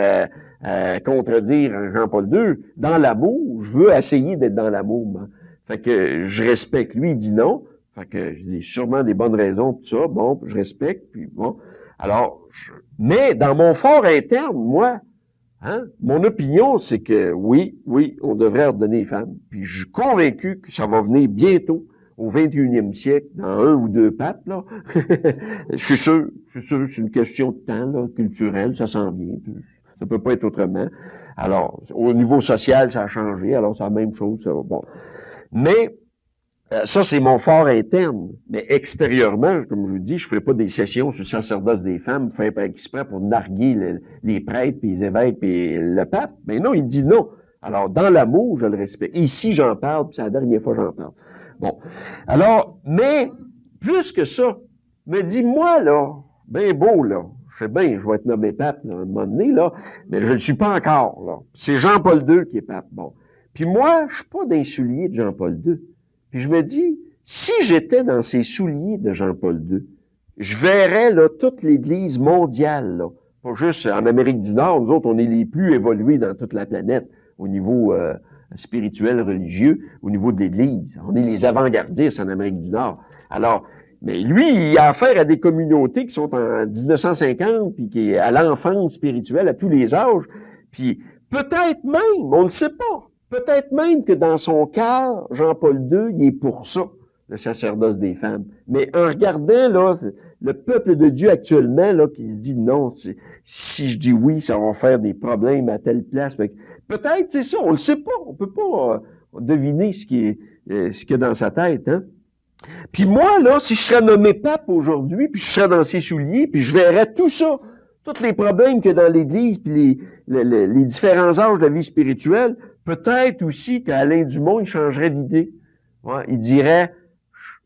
contredire Jean-Paul II. Dans l'amour, je veux essayer d'être dans l'amour. Moi. Fait que je respecte. Lui, il dit non. Fait que j'ai sûrement des bonnes raisons pour ça. Bon, je respecte. Puis bon. Alors, mais dans mon fort interne, moi, hein? Mon opinion, c'est que oui, on devrait ordonner les femmes. Puis je suis convaincu que ça va venir bientôt, au 21e siècle, dans un ou deux papes, là. Je suis sûr, c'est une question de temps, là, culturel, ça s'en vient. Ça peut pas être autrement. Alors, au niveau social, ça a changé, alors c'est la même chose, ça va. Bon. Mais, ça, c'est mon fort interne. Mais extérieurement, comme je vous dis, je ne ferai pas des sessions sur le sacerdoce des femmes, fait pas exprès pour narguer les prêtres, puis les évêques, puis le pape. Mais non, il dit non. Alors, dans l'amour, je le respecte. Ici, j'en parle, puis c'est la dernière fois que j'en parle. Bon. Alors, mais, plus que ça, me dit, moi, là, ben beau, là, je sais bien, je vais être nommé pape, là, à un moment donné, là, mais je ne le suis pas encore, là. C'est Jean-Paul II qui est pape. Bon. Puis moi, je suis pas d'un soulier de Jean-Paul II. Puis je me dis, si j'étais dans ces souliers de Jean-Paul II, je verrais là toute l'Église mondiale, là, pas juste en Amérique du Nord. Nous autres, on est les plus évolués dans toute la planète au niveau spirituel, religieux, au niveau de l'Église. On est les avant-gardistes en Amérique du Nord. Alors, mais lui, il a affaire à des communautés qui sont en 1950, puis qui est à l'enfance spirituelle à tous les âges. Puis peut-être même, on ne sait pas, peut-être même que dans son cœur, Jean-Paul II, il est pour ça, le sacerdoce des femmes. Mais en regardant là, le peuple de Dieu actuellement, là, qui se dit non, si je dis oui, ça va faire des problèmes à telle place. Peut-être c'est ça, on le sait pas, on peut pas deviner ce qu'il y a dans sa tête, hein. Puis moi, là, si je serais nommé pape aujourd'hui, puis je serais dans ses souliers, puis je verrais tout ça, tous les problèmes qu'il y a dans l'Église, puis les différents âges de la vie spirituelle, peut-être aussi qu'Alain Dumont, il changerait d'idée. Ouais, il dirait,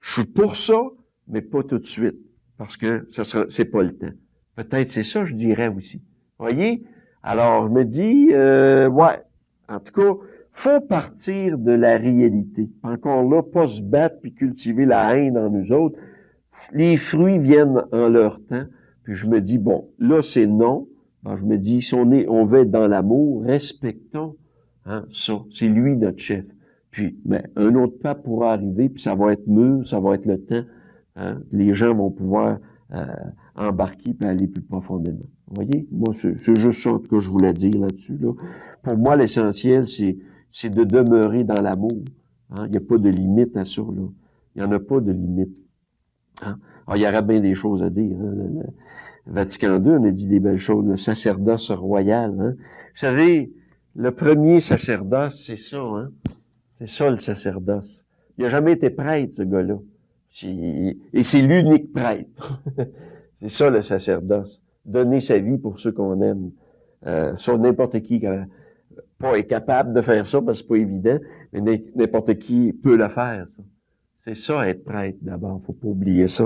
je suis pour ça, mais pas tout de suite, parce que c'est pas le temps. Peut-être c'est ça, je dirais aussi. Voyez? Alors, je me dis, ouais, en tout cas, faut partir de la réalité. Encore là, pas se battre puis cultiver la haine en nous autres. Les fruits viennent en leur temps. Puis je me dis, bon, là, c'est non. Ben, je me dis, si on veut être dans l'amour, respectons ça. C'est lui notre chef. Puis, ben, un autre pas pourra arriver, puis ça va être mûr, ça va être le temps. Les gens vont pouvoir embarquer puis aller plus profondément. Vous voyez? Moi, c'est juste ça que je voulais dire là-dessus. Là. Pour moi, l'essentiel, c'est de demeurer dans l'amour. Il n'y a pas de limite à ça. Là. Il n'y en a pas de limite. Alors, il y aurait bien des choses à dire. Le Vatican II, on a dit des belles choses. Le sacerdoce royal. Vous savez, le premier sacerdoce, c'est ça. C'est ça, le sacerdoce. Il n'a jamais été prêtre, ce gars-là. Et c'est l'unique prêtre. C'est ça, le sacerdoce. Donner sa vie pour ceux qu'on aime. Ça, n'importe qui pas est capable de faire ça, parce que c'est pas évident, mais n'importe qui peut le faire, ça. C'est ça, être prêtre, d'abord. Faut pas oublier ça,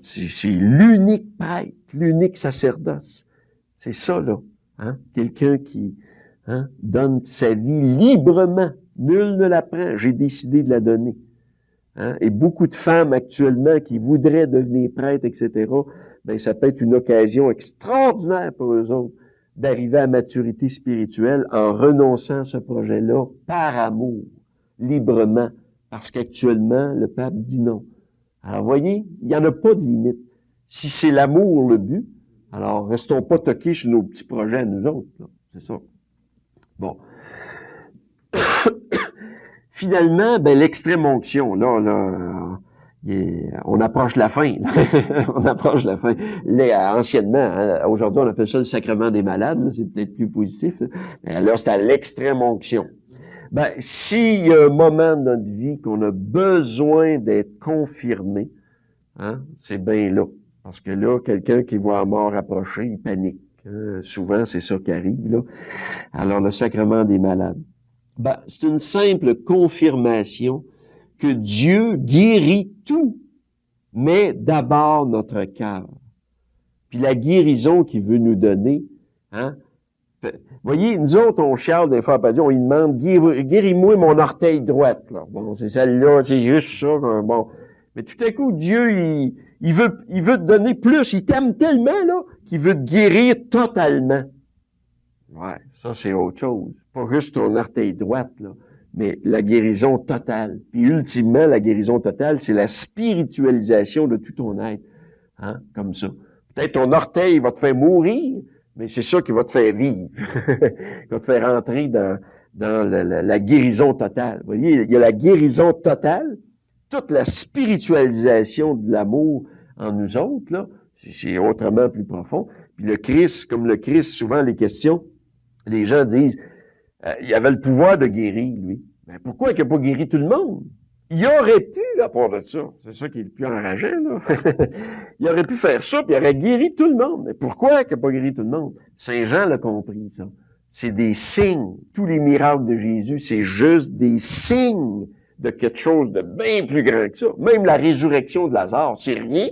C'est l'unique prêtre, l'unique sacerdoce. C'est ça, là. Quelqu'un qui donne sa vie librement. Nul ne la prend. J'ai décidé de la donner. Et beaucoup de femmes actuellement qui voudraient devenir prêtres, etc., ben ça peut être une occasion extraordinaire pour eux autres d'arriver à maturité spirituelle en renonçant à ce projet-là par amour, librement, parce qu'actuellement, le pape dit non. Alors, vous voyez, il n'y en a pas de limite. Si c'est l'amour le but, alors restons pas toqués sur nos petits projets à nous autres. C'est ça. Bon. Finalement, ben l'extrême onction, là, on approche la fin. On approche la fin. Anciennement, aujourd'hui, on appelle ça le sacrement des malades. C'est peut-être plus positif. Mais là, c'est à l'extrême onction. Ben, s'il y a un moment de notre vie qu'on a besoin d'être confirmé, c'est bien là. Parce que là, quelqu'un qui voit la mort approcher, il panique. Souvent, c'est ça qui arrive, là. Alors, le sacrement des malades. Ben, c'est une simple confirmation que Dieu guérit tout, mais d'abord notre cœur. Puis la guérison qu'il veut nous donner, vous voyez, nous autres, on chiale des fois à Dieu, on lui demande, guéris-moi mon orteil droite, là. Bon, c'est celle-là, c'est juste ça, bon. Mais tout à coup, Dieu, il veut te donner plus, il t'aime tellement, là, qu'il veut te guérir totalement. Ouais, ça, c'est autre chose. Pas juste ton orteil droite, là, mais la guérison totale. Puis ultimement, la guérison totale, c'est la spiritualisation de tout ton être. Comme ça. Peut-être ton orteil va te faire mourir, mais c'est ça qui va te faire vivre. Qui va te faire entrer dans la guérison totale. Vous voyez, il y a la guérison totale, toute la spiritualisation de l'amour en nous autres, là, c'est autrement plus profond. Puis le Christ, comme le Christ, souvent les questions, les gens disent, il avait le pouvoir de guérir, lui. Mais pourquoi il n'a pas guéri tout le monde? Il aurait pu, à part de ça. C'est ça qui est le plus enrageant, là. Il aurait pu faire ça, puis il aurait guéri tout le monde. Mais pourquoi il n'a pas guéri tout le monde? Saint Jean l'a compris, ça. C'est des signes. Tous les miracles de Jésus, c'est juste des signes de quelque chose de bien plus grand que ça. Même la résurrection de Lazare, c'est rien.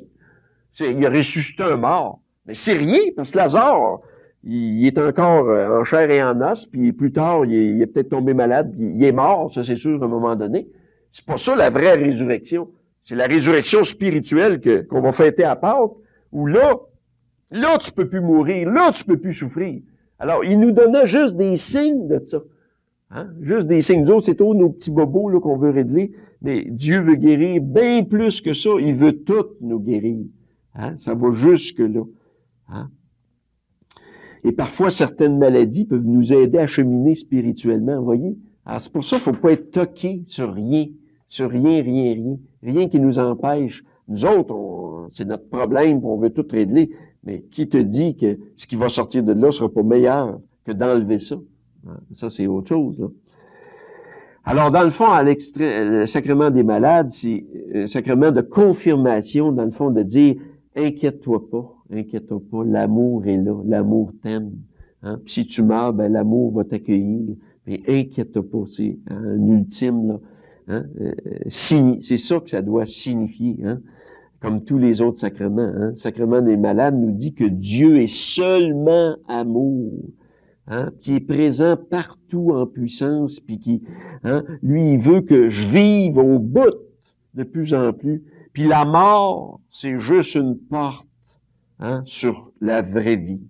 Il a ressuscité un mort. Mais c'est rien, parce que Lazare, il est encore en chair et en os, puis plus tard, il est peut-être tombé malade, puis il est mort, ça c'est sûr, à un moment donné. C'est pas ça la vraie résurrection. C'est la résurrection spirituelle qu'on va fêter à Pâques, où là, tu peux plus mourir, là, tu peux plus souffrir. Alors, il nous donnait juste des signes de ça. Juste des signes. Nous autres, c'est tous nos petits bobos là, qu'on veut régler, mais Dieu veut guérir bien plus que ça. Il veut tout nous guérir. Ça va jusque-là. Et parfois, certaines maladies peuvent nous aider à cheminer spirituellement, vous voyez? Alors, c'est pour ça qu'il ne faut pas être toqué sur rien. Sur rien. Rien qui nous empêche. Nous autres, c'est notre problème, on veut tout régler. Mais qui te dit que ce qui va sortir de là sera pas meilleur que d'enlever ça? Ça, c'est autre chose, là. Alors, dans le fond, le sacrement des malades, c'est un sacrement de confirmation, dans le fond, de dire, inquiète-toi pas, l'amour est là, l'amour t'aime. Puis si tu meurs, ben l'amour va t'accueillir. Mais inquiète-toi pas, c'est un ultime, là. C'est ça que ça doit signifier, comme tous les autres sacrements. Le sacrement des malades nous dit que Dieu est seulement amour. hein, qui est présent partout en puissance, puis qui, hein, lui, il veut que je vive au bout de plus en plus. Puis la mort, c'est juste une porte, hein, sur la vraie vie.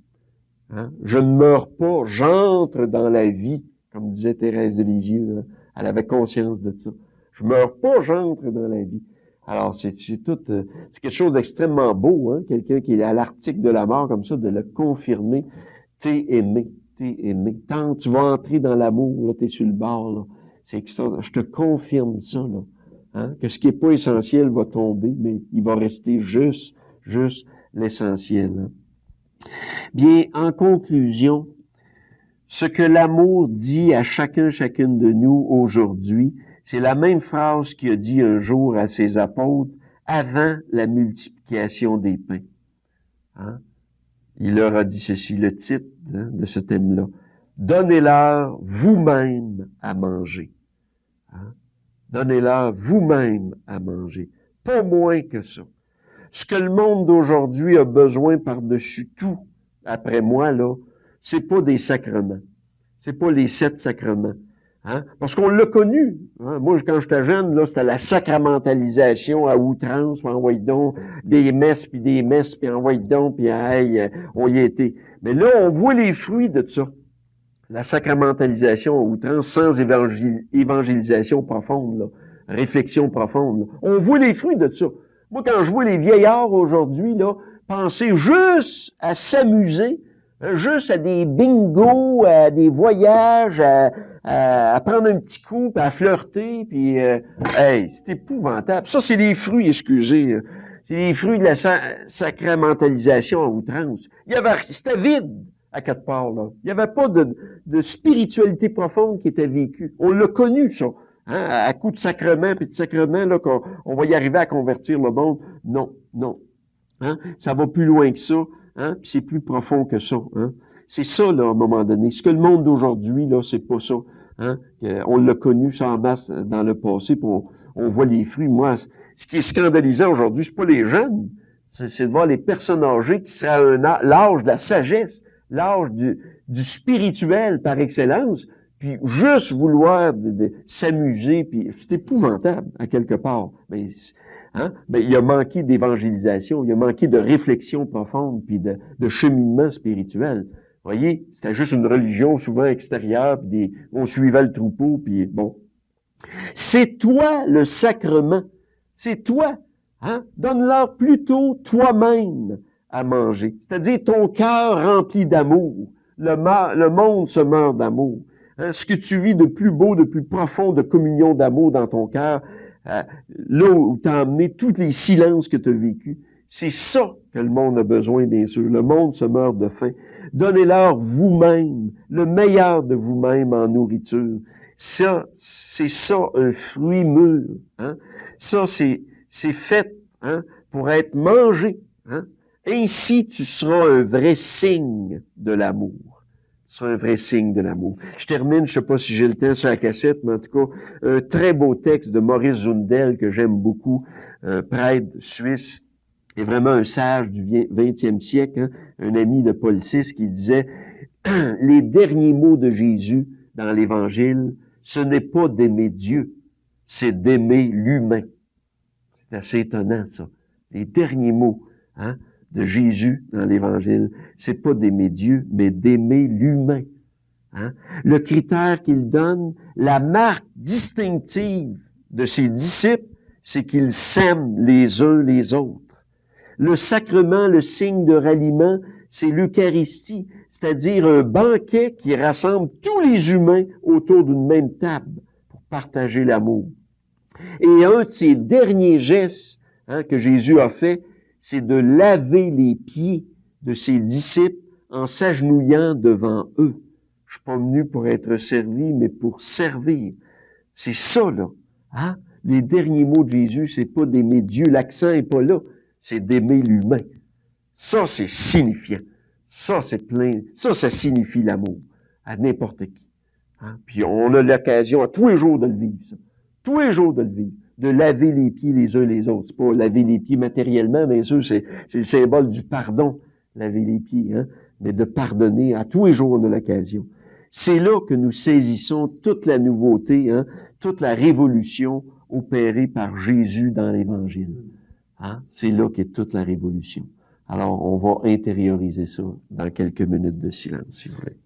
Hein? Je ne meurs pas, j'entre dans la vie, comme disait Thérèse de Lisieux, hein. Elle avait conscience de ça. Je meurs pas, j'entre dans la vie. Alors, c'est tout, c'est quelque chose d'extrêmement beau, hein, quelqu'un qui est à l'article de la mort, comme ça, de le confirmer. T'es aimé, t'es aimé. Tant que tu vas entrer dans l'amour, là, t'es sur le bord, là. C'est extraordinaire. Je te confirme ça, là. Hein, que ce qui est pas essentiel va tomber, mais il va rester juste l'essentiel, hein. Bien, en conclusion, ce que l'amour dit à chacune de nous aujourd'hui, c'est la même phrase qu'il a dit un jour à ses apôtres avant la multiplication des pains. Hein? Il leur a dit ceci, le titre, hein, de ce thème-là. Donnez-leur vous-même à manger. Hein? Donnez-leur vous-même à manger. Pas moins que ça. Ce que le monde d'aujourd'hui a besoin par-dessus tout, après moi, là, c'est pas des sacrements. C'est pas les 7 sacrements. Hein? Parce qu'on l'a connu. Hein? Moi, quand j'étais jeune, là, c'était la sacramentalisation à outrance, puis envoie donc des messes, puis envoie donc, puis hey, on y était. Mais là, on voit les fruits de ça. La sacramentalisation à outrance sans évangélisation profonde, là, réflexion profonde. Là. On voit les fruits de ça. Moi, quand je vois les vieillards aujourd'hui, là, penser juste à s'amuser, juste à des bingos, à des voyages, à prendre un petit coup, puis à flirter, puis hey, c'est épouvantable. Ça, c'est les fruits, excusez. C'est les fruits de la sacramentalisation à outrance. C'était vide à quelque part, là. Il n'y avait pas de spiritualité profonde qui était vécue. On l'a connu, ça. Hein, à coup de sacrement, puis de sacrement, là, qu'on va y arriver à convertir le monde. Non, non. Hein? Ça va plus loin que ça, hein? Puis c'est plus profond que ça. Hein? C'est ça, là, à un moment donné. Ce que le monde d'aujourd'hui, là, c'est pas ça. Hein? On l'a connu ça en masse dans le passé, puis on voit les fruits. Moi, ce qui est scandalisant aujourd'hui, c'est pas les jeunes, c'est de voir les personnes âgées qui seraient à l'âge de la sagesse, l'âge du spirituel par excellence, puis juste vouloir de s'amuser, puis c'est épouvantable à quelque part. Mais hein? Ben, il a manqué d'évangélisation, il a manqué de réflexion profonde, puis de cheminement spirituel. Vous voyez, c'était juste une religion souvent extérieure, puis on suivait le troupeau, puis bon. C'est toi le sacrement, c'est toi. Hein? Donne-leur plutôt toi-même à manger, c'est-à-dire ton cœur rempli d'amour. Le monde se meurt d'amour. Hein? Ce que tu vis de plus beau, de plus profond, de communion d'amour dans ton cœur, là où tu as emmené tous les silences que tu as vécus, c'est ça que le monde a besoin, bien sûr. Le monde se meurt de faim. Donnez-leur vous-même, le meilleur de vous-même en nourriture. Ça, c'est ça, un fruit mûr. Hein? Ça, c'est fait, hein, pour être mangé. Hein? Ainsi, tu seras un vrai signe de l'amour. Tu seras un vrai signe de l'amour. Je termine, je sais pas si j'ai le temps sur la cassette, mais en tout cas, un très beau texte de Maurice Zundel que j'aime beaucoup, un prêtre suisse, et vraiment un sage du 20e siècle, hein, un ami de Paul VI qui disait « Les derniers mots de Jésus dans l'Évangile, ce n'est pas d'aimer Dieu, c'est d'aimer l'humain. » C'est assez étonnant, ça. Les derniers mots, hein, de Jésus dans l'Évangile, c'est pas d'aimer Dieu, mais d'aimer l'humain. Hein? Le critère qu'il donne, la marque distinctive de ses disciples, c'est qu'ils s'aiment les uns les autres. Le sacrement, le signe de ralliement, c'est l'Eucharistie, c'est-à-dire un banquet qui rassemble tous les humains autour d'une même table pour partager l'amour. Et un de ses derniers gestes, hein, que Jésus a fait, c'est de laver les pieds de ses disciples en s'agenouillant devant eux. Je suis pas venu pour être servi, mais pour servir. C'est ça, là. Hein? Les derniers mots de Jésus, c'est pas d'aimer Dieu, l'accent est pas là, c'est d'aimer l'humain. Ça, c'est signifiant. Ça, c'est plein. Ça signifie l'amour à n'importe qui. Hein? Puis on a l'occasion à tous les jours de le vivre, ça. Tous les jours de le vivre. De laver les pieds les uns les autres. C'est pas laver les pieds matériellement, bien sûr, c'est le symbole du pardon, laver les pieds. Hein? mais de pardonner à tous les jours de l'occasion. C'est là que nous saisissons toute la nouveauté, hein, toute la révolution opérée par Jésus dans l'Évangile. Hein? C'est là qu'est toute la révolution. Alors, on va intérioriser ça dans quelques minutes de silence, si vous voulez.